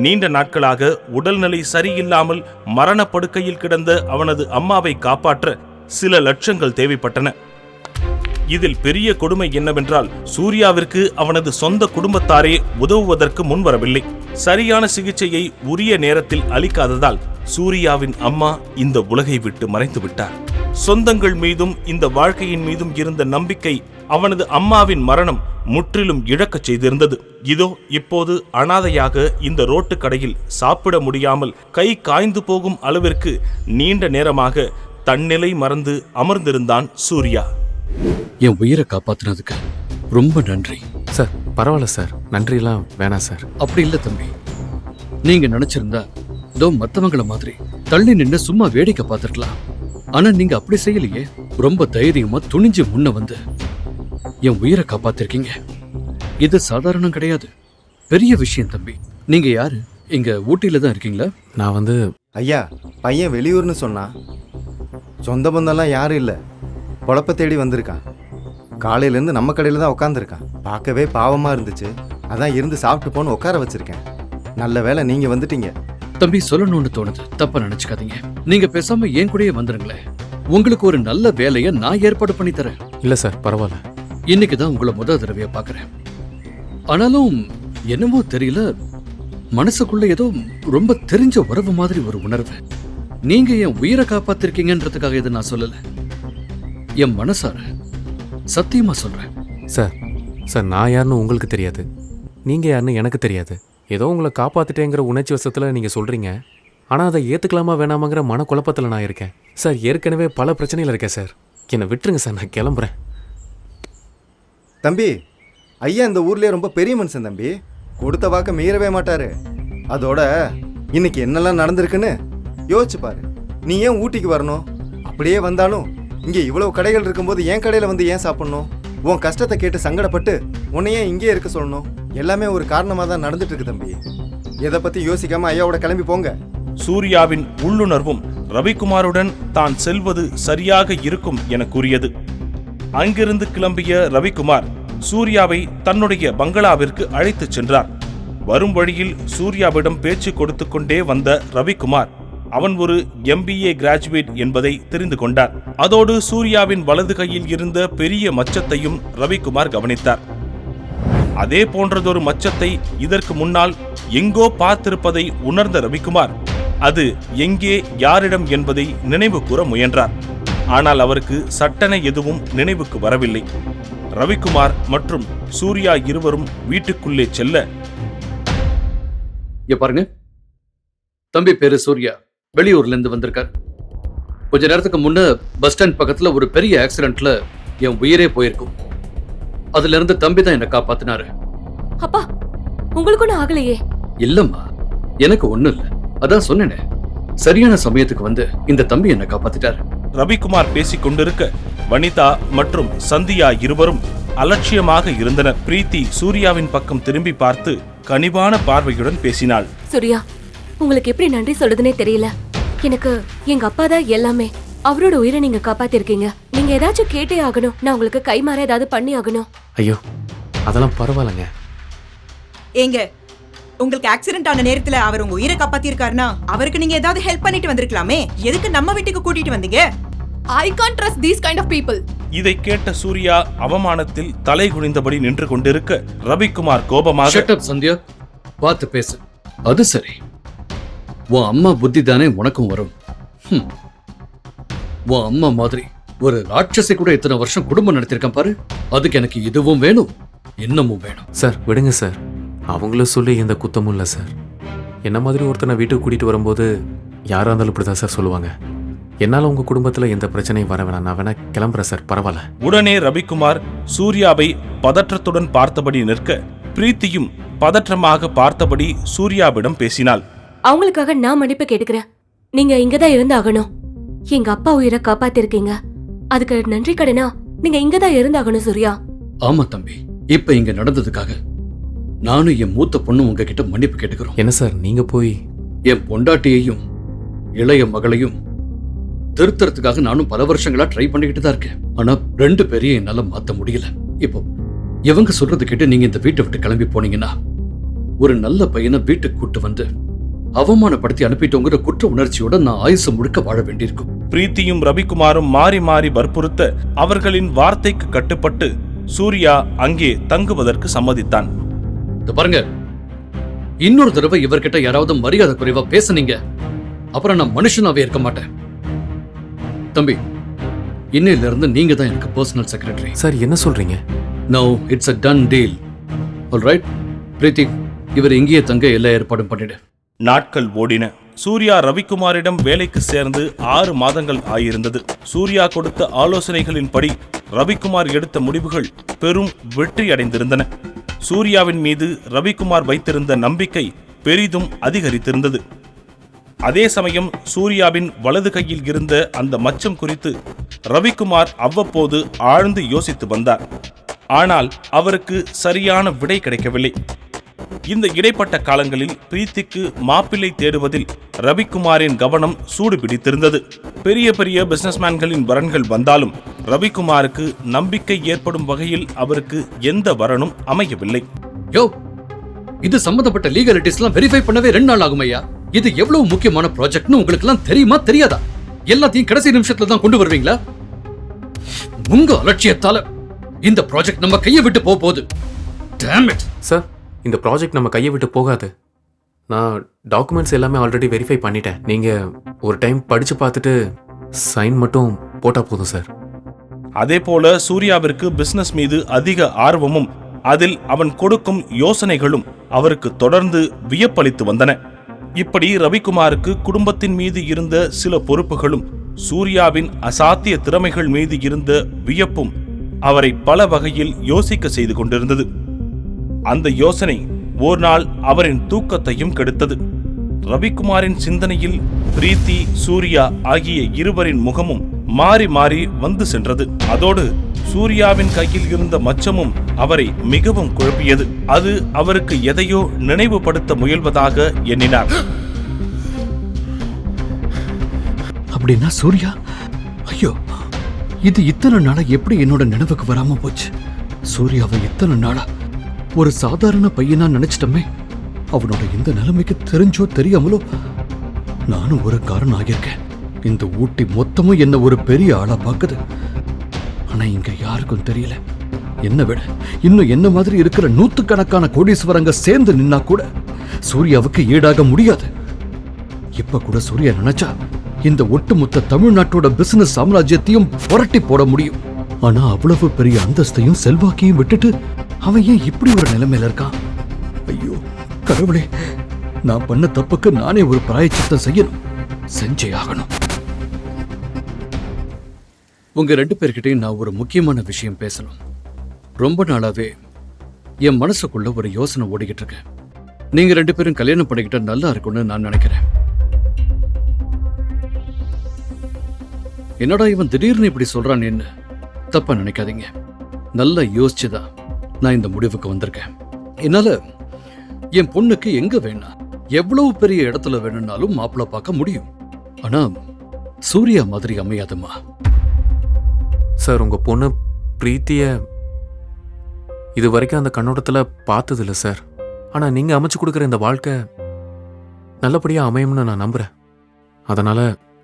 நீண்ட நாட்களாக உடல்நிலை சரியில்லாமல் மரணப்படுக்கையில் கிடந்த அவனது அம்மாவை காப்பாற்ற சில லட்சங்கள் தேவைப்பட்டன. இதில் பெரிய கொடுமை என்னவென்றால் சூர்யாவிற்கு அவனது சொந்த குடும்பத்தாரே உதவுவதற்கு முன்வரவில்லை. சரியான சிகிச்சையை உரிய நேரத்தில் அளிக்காததால் சூர்யாவின் அம்மா இந்த உலகை விட்டு மறைந்து விட்டார். சொந்தங்கள் மீதும் இந்த வாழ்க்கையின் மீதும் இருந்த நம்பிக்கை அவனது அம்மாவின் மரணம் முற்றிலும் இழக்கச் செய்திருந்தது. இதோ இப்போது அனாதையாக இந்த ரோட்டு கடையில் சாப்பிட முடியாமல் கை காய்ந்து போகும் அளவிற்கு நீண்ட நேரமாக தன்னிலை மறந்து அமர்ந்திருந்தான் சூர்யா. என் உயிரை காப்பாத்துனதுக்கு ரொம்ப நன்றி சார். பரவாயில்ல சார், நன்றியெல்லாம் வேணாம் சார். அப்படி இல்ல தம்பி, நீங்க நினைச்சிருந்தா இதோ மத்தவங்கள மாதிரி தள்ளி நின்று சும்மா வேடிக்கை பார்த்துருக்கலாம். ஆனா நீங்க அப்படி செய்யலையே. ரொம்ப தைரியமா துணிஞ்சு முன்ன வந்து என் உயிரை காப்பாத்திருக்கீங்க. இது சாதாரணம் கிடையாது, பெரிய விஷயம் தம்பி. நீங்க யாரு? இங்க ஊட்டியில தான் இருக்கீங்களா? நான் வந்து ஐயா, பையன் வெளியூர்னு சொன்னா சொந்த பந்தம்லாம் யாரும் இல்லை, பொழப்ப தேடி வந்திருக்கான். காலையிலேருந்து நம்ம கடையில் தான் உட்காந்துருக்கான். பார்க்கவே பாவமாக இருந்துச்சு, அதான் இருந்து சாப்பிட்டு போன்னு உட்கார வச்சிருக்கேன். நல்ல வேளை நீங்கள் வந்துட்டீங்க. தம்பி, சொல்லணும்னு தோணுது, தப்பா நினைச்சுக்காதீங்க. நீங்க பேசாம என் கூடயே வந்துருங்களேன். உங்களுக்கு ஒரு நல்ல வேலையை நான் ஏற்பாடு பண்ணி தரேன். இல்ல சார், பரவாயில்ல. இன்னைக்குதான் உங்களை முதல் தடவையா பாக்குறேன். ஆனாலும் என்னமோ தெரியல, மனசுக்குள்ள ஏதோ ரொம்ப தெரிஞ்ச உறவு மாதிரி ஒரு உணர்வு. நீங்க என் உயிரை காப்பாத்திருக்கீங்கன்றதுக்காக இதை நான் சொல்லல, என் மனசார சத்தியமா சொல்றேன். சார் சார், நான் யாருன்னு உங்களுக்கு தெரியாது, நீங்க யாருன்னு எனக்கு தெரியாது. ஏதோ உங்களை காப்பாத்திட்டேங்கிற உணர்ச்சி வசத்துல நீங்க சொல்றீங்க. ஆனா அதை ஏத்துக்கலாமா வேணாமாங்கிற மனக்குழப்பத்துல நான் இருக்கேன் சார். ஏற்கனவே பல பிரச்சனைகள் இருக்கேன் சார். என்னை விட்டுருங்க சார், நான் கிளம்புறேன். தம்பி, ஐயா இந்த ஊர்லயே ரொம்ப பெரிய மனுஷன் தம்பி. கொடுத்த வாக்க மீறவே மாட்டாரு. அதோட இன்னைக்கு என்னெல்லாம் நடந்திருக்குன்னு யோசிச்சு பாரு. நீ ஏன் ஊட்டிக்கு வரணும்? அப்படியே வந்தாலும் இங்கே இவ்வளவு கடைகள் இருக்கும்போது என் கடையில் வந்து ஏன் சாப்பிடணும்? உன் கஷ்டத்தை கேட்டு சங்கடப்பட்டு உன்னை ஏன் இங்கே இருக்க சொல்லணும்? எல்லாமே ஒரு காரணமாக தான் நடந்துட்டு இருக்கு தம்பி. எதை பற்றி யோசிக்காம ஐயாவோட கிளம்பி போங்க. சூர்யாவின் உள்ளுணர்வும் ரவிக்குமாருடன் தான் செல்வது சரியாக இருக்கும் என கூறியது. அங்கிருந்து கிளம்பிய ரவிக்குமார் சூர்யாவை தன்னுடைய பங்களாவிற்கு அழைத்துச் சென்றார். வரும் வழியில் சூர்யாவிடம் பேச்சு கொடுத்து கொண்டே வந்த ரவிக்குமார் அவன் ஒரு MBA கிராஜுவேட் என்பதை தெரிந்து கொண்டார். அதோடு சூர்யாவின் வலது கையில் இருந்த பெரிய மச்சத்தையும் ரவிக்குமார் கவனித்தார். அதே போன்றதொரு மச்சத்தை இதற்கு முன்னால் எங்கோ பார்த்திருப்பதை உணர்ந்த ரவிக்குமார் அது எங்கே, யாரிடம் என்பதை நினைவு கூற முயன்றார். ஆனால் அவருக்கு சட்டென எதுவும் நினைவுக்கு வரவில்லை. ரவிக்குமார் மற்றும் சூர்யா இருவரும் வீட்டுக்குள்ளே செல்ல, பாருங்க, தம்பி பேரு சூர்யா, வெளியூர்ல இருந்து வந்திருக்கார். கொஞ்ச நேரத்துக்கு முன்ன பஸ் ஸ்டாண்ட் பக்கத்துல ஒரு பெரிய ஆக்சிடென்ட்ல என் உயிரே போயிருக்கும். அதுல இருந்து தம்பி தான் என்ன காப்பாத்தினாரு. அப்பா, உங்களுக்கு ஒன்றும் ஆகலையே? இல்லம்மா, எனக்கு ஒண்ணும் இல்ல. அதான் சொன்னேனே, சரியான சமயத்துக்கு வந்து இந்த தம்பி என்ன காப்பாத்திட்டாரு. ரவிக்குமார் பேசிக் கொண்டிருக்க வனிதா மற்றும் சந்தியா இருவரும் அலட்சியமாக இருந்தனர். பிரீத்தி சூர்யாவின் பக்கம் திரும்பி பார்த்து கனிவான பார்வையுடன் பேசினாள். சூர்யா, உங்களுக்கு எப்படி நன்றி சொல்றதுனே தெரியல. எனக்கு எங்க அப்பா தான் எல்லாமே. அவரோட உயிரை நீங்க காப்பாத்திருக்கீங்க. நீங்க ஏதாச்சும் கேட்டே ஆகணும். நான் உங்களுக்கு கைமாற ஏதாவது பண்ணி ஆகணும். ஐயோ, அதெல்லாம் பரவாயில்லைங்க. ஏங்க, உங்களுக்கு ஆக்சிடென்ட் ஆன நேரத்துல அவர் உங்க உயிரை காப்பாத்திருக்காருன்னா அவருக்கு நீங்க ஏதாவது ஹெல்ப் பண்ணிட்டு வந்திருக்கலாமே. எதுக்கு நம்ம வீட்டுக்கு கூட்டிட்டு வந்தீங்க? I can't trust these kind of people. இதை கேட்ட சூர்யா அவமானத்தில் தலை குனிந்தபடி நின்று கொண்டிருக்க ரவிக்குமார் கோபமாக, Shut up, சந்தியா, பார்த்து பேசு. அது சரி, உன் அம்மா புத்தி தானே உனக்கும் வரும். உன் அம்மா மாதிரி ஒரு ராட்சசி கூட இத்தனை வருஷம் குடும்பம் நடத்திருக்கேன் பாரு. அதுக்கு எனக்கு இதுவும் வேணும், இன்னமும் வேணும். சார் விடுங்க சார், அவங்களும் சொல்லி எந்த குத்தமும் இல்லை சார். என்ன மாதிரி ஒருத்தனை வீட்டுக்கு கூட்டிட்டு வரும்போது யாரா இருந்தாலும் இப்படிதான் சார் சொல்லுவாங்க. என்னால உங்க குடும்பத்துல எந்த பிரச்சனையும் வர வேணாம். நான் வேணா கிளம்புறேன் சார், பரவாயில்ல. உடனே ரவிக்குமார் சூர்யாவை பதற்றத்துடன் பார்த்தபடி நிற்க, பிரீத்தியும் பதற்றமாக பார்த்தபடி சூர்யாவிடம் பேசினாள். அவங்களுக்காக நான் மன்னிப்பு கேட்டுக்கிறேன். நீங்க இங்கதான் இருந்தாகணும். எங்க அப்பா உயிரை காப்பாத்திருக்கீங்க. அதுக்கு நன்றி கடனா நீங்க இங்கதான் இருந்தாகணும் சூர்யா. ஆமா தம்பி, இப்ப இங்க நடந்ததுக்காக நானும் என் மூத்த பொண்ணு உங்ககிட்ட மன்னிப்பு கேட்டுக்கிறோம். என்ன சார், நீங்க போய் என் பொண்டாட்டியையும் இளைய மகளையும் திருத்தறதுக்காக நானும் பல வருஷங்களா ட்ரை பண்ணிக்கிட்டு தான் இருக்கேன். ஆனா 2 பேரையும் என்னால மாத்த முடியல. இப்போ இவங்க சொல்றது கேட்டு நீங்க இந்த வீட்டை விட்டு கிளம்பி போனீங்கன்னா ஒரு நல்ல பையனை வீட்டுக்கு கூட்டு வந்து அவமானப்படுத்தி அனுப்பிட்டோங்கிற குற்ற உணர்ச்சியோட நான் ஆயுசு முழுக்க வாழ வேண்டியிருக்கும். பிரீத்தியும் ரவிக்குமாரும் மாறி மாறி வற்புறுத்த அவர்களின் வார்த்தைக்கு கட்டுப்பட்டு சூர்யா அங்கே தங்குவதற்கு சம்மதித்தான். பாருங்க, இன்னொரு தடவை இவர்கிட்ட யாராவது மரியாதை குறைவா பேசுனீங்க அப்புறம் நான் மனுஷனாவே இருக்க மாட்டேன். தம்பி, இன்னையில இருந்து நீங்க தான் எனக்கு பர்சனல் செக்ரட்டரி. சார் என்ன சொல்றீங்க? No it's a done deal. Alright Preethi, இவர் இங்கேயே தங்க எல்லா ஏற்பாடும் பண்ணிடு. நாட்கள் ஓடின. சூர்யா ரவிக்குமாரிடம் வேலைக்கு சேர்ந்து 6 மாதங்கள் ஆயிருந்தது. சூர்யா கொடுத்த ஆலோசனைகளின்படி ரவிக்குமார் எடுத்த முடிவுகள் பெரும் வெற்றி அடைந்திருந்தன. சூர்யாவின் மீது ரவிக்குமார் வைத்திருந்த நம்பிக்கை பெரிதும் அதிகரித்திருந்தது. அதே சமயம் சூர்யாவின் வலது கையில் இருந்த அந்த மச்சம் குறித்து ரவிக்குமார் அவ்வப்போது ஆழ்ந்து யோசித்து வந்தார். ஆனால் அவருக்கு சரியான விடை கிடைக்கவில்லை. இந்த இடைப்பட்ட காலங்களில் பிரீத்திக்கு மாப்பிள்ளை தேடுவதில் ரவிக்குமாரின் கவனம் சூடு பிடித்திருந்தது. பெரிய பெரிய பிசினஸ்மேன்களின் வரன்கள் வந்தாலும் ரவிக்குமாருக்கு நம்பிக்கை ஏற்படும் வகையில் அவருக்கு எந்த வரனும் அமையவில்லை. யோ, இது சம்பந்தப்பட்ட லீகலிட்டிஸ்லாம் வெரிஃபை பண்ணவே 2 நாள் ஆகும் ஐயா. இது எவ்வளவு முக்கியமான ப்ராஜெக்ட்னு உங்களுக்கு எல்லாம் தெரியுமா தெரியாதா? எல்லாத்தையும் கடைசி நிமிஷத்துல தான் கொண்டு வருவீங்களா? உங்க அலட்சியத்தால இந்த ப்ராஜெக்ட் நம்ம கையை விட்டு போகுது. Dam it. சார், இந்த ப்ராஜெக்ட் நம்ம கையை விட்டு போகாது. நான் டாக்குமெண்ட்ஸ் எல்லாமே ஆல்ரெடி வெரிஃபை பண்ணிட்டேன். நீங்கள் ஒரு டைம் படித்து பார்த்துட்டு சைன் மட்டும் போட்டால் போதும் சார். அதே போல சூர்யாவிற்கு பிசினஸ் மீது அதிக ஆர்வமும் அதில் அவன் கொடுக்கும் யோசனைகளும் அவருக்கு தொடர்ந்து வியப்பளித்து வந்தன. இப்படி ரவிக்குமாருக்கு குடும்பத்தின் மீது இருந்த சில பொறுப்புகளும் சூர்யாவின் அசாத்திய திறமைகள் மீது இருந்த வியப்பும் அவரை பல வகையில் யோசிக்க செய்து கொண்டிருந்தது. அந்த யோசனை ஒரு நாள் அவரின் தூக்கத்தையும் கெடுத்தது. ரவிக்குமாரின் சிந்தனையில் பிரீத்தி, சூர்யா ஆகிய இருவரின் முகமும் மாறி மாறி வந்து சென்றது. அதோடு சூர்யாவின் கையில் இருந்த மச்சமும் அவரை மிகவும் குழப்பியது. அது அவருக்கு எதையோ நினைவுபடுத்த முயல்வதாக எண்ணினார். அப்படின்னா சூர்யா, ஐயோ, இது இத்தனை நாளா எப்படி என்னோட நினைவுக்கு வராம போச்சு? சூர்யாவை இத்தனை நாளா ஒரு சாதாரண பையனா நினைச்சிட்டமே. அவனோட இந்த நிலைமைக்கு தெரிஞ்சோ தெரியாமலோ நானும் ஒரு காரணம் ஆகியிருக்கேன். இந்த ஊட்டி மொத்தமும் என்ன ஒரு பெரிய ஆளா பாக்குது. ஆனா இங்க யாருக்கும் தெரியல. என்ன விட இன்னும் என்ன மாதிரி இருக்கிற 100கணக்கான கோடீஸ்வரங்க சேர்ந்து நின்னா கூட சூர்யாவுக்கு ஈடாக முடியாது. இப்ப கூட சூர்யா நினைச்சா இந்த ஒட்டுமொத்த தமிழ்நாட்டோட பிசினஸ் சாம்ராஜ்யத்தையும் புரட்டி போட முடியும். ஆனா அவ்வளவு பெரிய அந்தஸ்தையும் செல்வாக்கையும் விட்டுட்டு அவன் ஏன் இப்படி ஒரு நிலைமையில இருக்கான்? ஐயோ கடவுளே, நான் பண்ண தப்புக்கு நானே ஒரு பிராயச்சித்தம் செய்யணும், செஞ்சே ஆகணும். உங்க 2 பேர்கிட்டையும் நான் ஒரு முக்கியமான விஷயம் பேசணும். ரொம்ப நாளாவே என் மனசுக்குள்ள ஒரு யோசனை ஓடிக்கிட்டு இருக்கு. நீங்க 2 பேரும் கல்யாணம் பண்ணிக்கிட்டா நல்லா இருக்கும்னு நான் நினைக்கிறேன். என்னடா இவன் திடீர்னு இப்படி சொல்றான் என்ன தப்பா நினைக்காதீங்க. நல்லா யோசிச்சுதான் நான் இந்த முடிவுக்கு வந்திருக்கேன். என்னால என் பொண்ணுக்கு எங்க வேணா எவ்வளவு பெரிய இடத்துல வேணும்னாலும் மாப்பிள்ளை பார்க்க முடியும். ஆனா சூர்யா மாதிரி அமையாதுமா. சார், உங்க பொண்ணு பிரீத்திய இது வரைக்கும் அந்த கண்ணோட்டத்துல பார்த்தது இல்லை சார். ஆனா நீங்க அமைச்சு கொடுக்குற இந்த வாழ்க்கை நல்லபடியா அமையும்னு நான் நம்புறேன். அதனால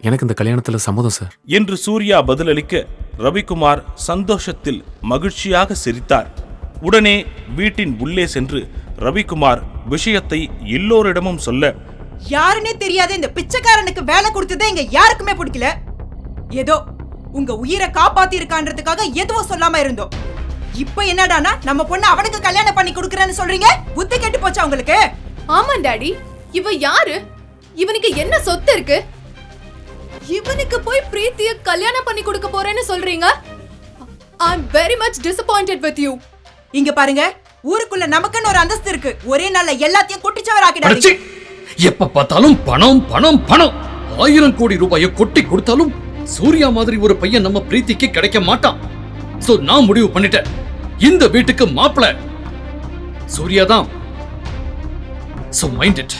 எனக்கு இந்த கல்யாணத்துல சம்மதம் சார் என்று சூர்யா பதிலளிக்க ரவிக்குமார் சந்தோஷத்தில் மகிழ்ச்சியாக சிரித்தார். உடனே வீட்டின் உள்ளே சென்று ரவிக்குமார் விஷயத்தை எல்லோரிடமும் சொல்ல, யாருன்னே தெரியாத இந்த பிச்சைக்காரனுக்கு வேலை கொடுத்ததே இங்க யாருக்குமே பிடிக்கல. ஏதோ உங்க உயிரை காப்பாத்தி இருக்கான்றதுக்காக எதுவும் சொல்லாம இருந்தோம். இப்ப என்னடானா நம்ம பொண்ணு அவனுக்கு கல்யாணம் பண்ணி கொடுக்கறேன்னு சொல்றீங்க? புத்தி கெட்டு போச்சா உங்களுக்கு? ஆமா டாடி, இவ யாரு? இவனுக்கு என்ன சொத்து இருக்கு? இவனுக்கு போய் பிரீத்திய கல்யாணம் பண்ணி கொடுக்க போறேன்னு சொல்றீங்க? I am very much disappointed with you. இங்க பாருங்க, ஊருக்குள்ள நமக்குன்னு ஒரு அந்தஸ்து இருக்கு. ஒரே நாள்ல எல்லாத்தையும் குட்டிச்சவராக்கிடாதீங்க. எப்ப பார்த்தாலும் பணம் பணம் பணம். 1000 கோடி ரூபாயை கொட்டி கொடுத்தாலும் சூர்யா மாதிரி ஒரு பையன் நம்ம பிரீத்திக்கு கிடைக்க மாட்டான். சோ நான் முடிவு பண்ணிட்டேன், இந்த வீட்டுக்கு மாப்பிள்ளை சூர்யா தான். So mind it.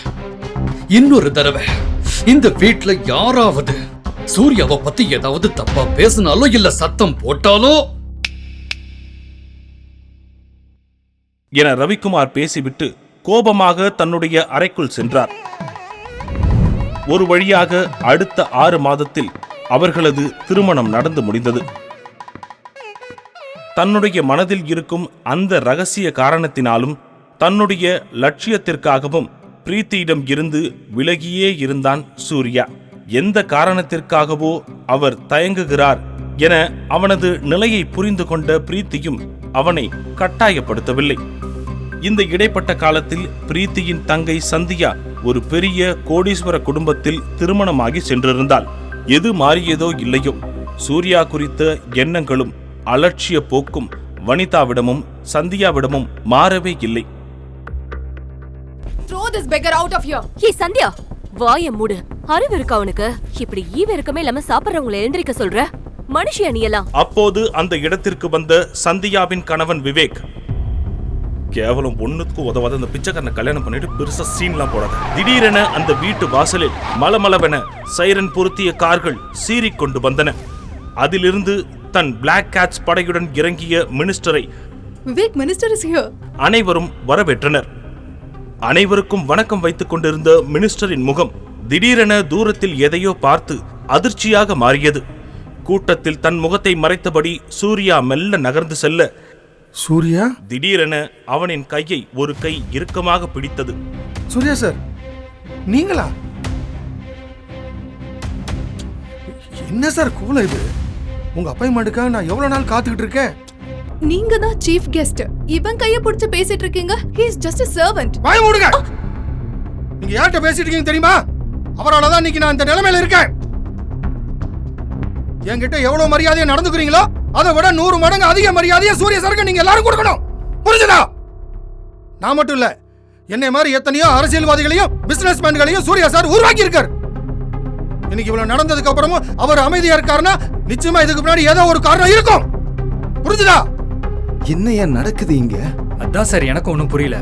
இன்னொரு தடவை இந்த வீட்ல யாராவது சூர்யாவை பத்தி ஏதாவது தப்பா பேசினாலோ இல்ல சத்தம் போட்டாலோ என ரவிக்குமார் பேசிவிட்டு கோபமாக தன்னுடைய அறைக்குள் சென்றார். ஒரு வழியாக அடுத்த 6 மாதத்தில் அவர்களது திருமணம் நடந்து முடிந்தது. தன்னுடைய மனதில் இருக்கும் அந்த ரகசிய காரணத்தினாலும் தன்னுடைய லட்சியத்திற்காகவும் பிரீத்தியிடம் இருந்து விலகியே இருந்தான் சூர்யா. எந்த காரணத்திற்காகவோ அவர் தயங்குகிறார் என அவனது நிலையை புரிந்து கொண்ட பிரீத்தியும் அவனை கட்டாயப்படுத்தவில்லை. இந்த இடைப்பட்ட காலத்தில் பிரீத்தியின் தங்கை சந்தியா ஒரு பெரிய கோடீஸ்வர குடும்பத்தில் திருமணமாகி சென்றிருந்தாள். எது மாறியதோ இல்லையோ, சூர்யா குறித்த எண்ணங்களும் அலட்சிய போக்கும் வனிதாவிடமும் சந்தியாவிடமும் மாறவே இல்லை. Throw this beggar out of here. Hey Sandhya, வாயை மூடு. அறிவு இருக்கா உனக்கு? இப்படி ஈவ இருக்கமே இல்லாம சாப்பிடுறவங்களை எழுந்திருக்க சொல்ற மனுஷியா நீ எல்லாம்? அப்போது அந்த இடத்திற்கு வந்த சந்தியாவின் கணவன் விவேக், கேவலம் ஒண்ணுக்கு உதவாத அந்த பிச்சைக்காரனை கல்யாணம் பண்ணிட்டு பெருசா சீன்லாம் போடாத. திடீரென அந்த வீட்டு வாசலில் மலமளவென சைரன் பொருத்திய கார்கள் சீறிக்கொண்டு வந்தன. அதிலிருந்து தன் பிளாக் கேட்ஸ் படையுடன் இறங்கிய மினிஸ்டரை விவேக் மினிஸ்டர் இஸ் ஹியர். அனைவரும் வரவேற்றனர். அனைவருக்கும் வணக்கம் வைத்துக் கொண்டிருந்த மினிஸ்டரின் முகம் திடீரென தூரத்தில் எதையோ பார்த்து அதிர்ச்சியாக மாறியது. கூட்டத்தில் தன் முகத்தை மறைத்தபடி சூர்யா மெல்ல நகர்ந்து செல்ல, சூர்யா, திடீரென அவனின் கையை ஒரு கை இறுக்கமாக பிடித்தது. சூர்யா சார், நீங்களா? என்ன சார் கூல இது? உங்க அப்பாயின்மெண்ட்டுக்காக நான் எவ்வளவு நாள் காத்துக்கிட்டு இருக்கேன். நீங்க தான் சீஃப் கெஸ்ட். இவன் கைய பிடிச்சு பேசிட்டு இருக்கீங்க. He is just a servant. வாய மூடுங்க. நீங்க யார்கிட்ட பேசிட்டு இருக்கீங்க தெரியுமா? அவரால தான் இன்னைக்கு நான் இந்த நிலைமையில இருக்கேன். என்கிட்ட எவ்வளவு மரியாதையா நடந்துக்கிறீங்களோ அதை விட 100 மடங்கு அதிக மரியாதையா சூர்யா சாருக்கு நீங்க எல்லாரும் கொடுக்கணும். புரிஞ்சுதா? நான் மட்டும் இல்ல, என்னை மாதிரி எத்தனையோ அரசியல்வாதிகளையும் பிசினஸ் மேன்களையும் சூர்யா சார் உருவாக்கி இருக்காரு. இன்னைக்கு இவ்வளவு நடந்ததுக்கு அப்புறமும் அவர் அமைதியா இருக்காருன்னா நிச்சயமா இதுக்கு முன்னாடி ஏதோ ஒரு காரணம் இருக்கும். புரிஞ்சுதா? என்னையா நடக்குது இங்க? அதான் சார் எனக்கு ஒன்றும் புரியல.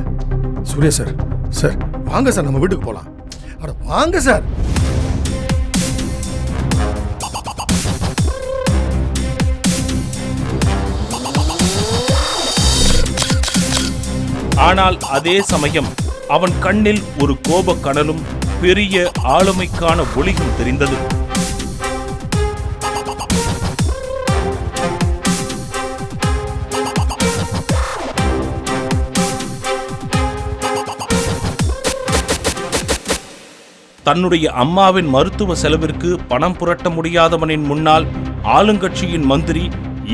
சூர்யா சார், சார் வாங்க சார், நம்ம வீட்டுக்கு போலாம். அட வாங்க சார். ஆனால் அதே சமயம் அவன் கண்ணில் ஒரு கோபக் கனலும் பெரிய ஆளுமைக்கான ஒளியும் தெரிந்தது. தன்னுடைய அம்மாவின் மருத்துவ செலவிற்கு பணம் புரட்ட முடியாதவனின் முன்னால் ஆளுங்கட்சியின் மந்திரி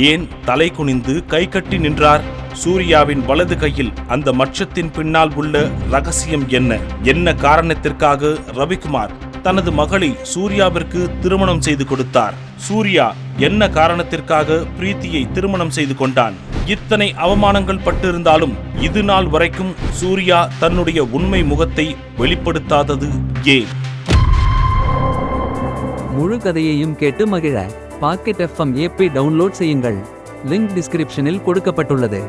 ஏன் தலை குனிந்து கை கட்டி நின்றார்? சூர்யாவின் வலது கையில் அந்த மச்சத்தின் பின்னால் உள்ள ரகசியம் என்ன? என்ன காரணத்திற்காக ரவிக்குமார் தனது மகளை சூர்யாவிற்கு திருமணம் செய்து கொடுத்தார்? சூர்யா என்ன காரணத்திற்காக பிரீத்தியை திருமணம் செய்து கொண்டான்? இத்தனை அவமானங்கள் பட்டிருந்தாலும் இது நாள் வரைக்கும் சூர்யா தன்னுடைய உண்மை முகத்தை வெளிப்படுத்தாதது ஏன்? முழு கதையையும் கேட்டு மகிழ பாக்கெட் FM APP டவுன்லோட் செய்யுங்கள். லிங்க் டிஸ்கிரிப்ஷனில் கொடுக்கப்பட்டுள்ளது.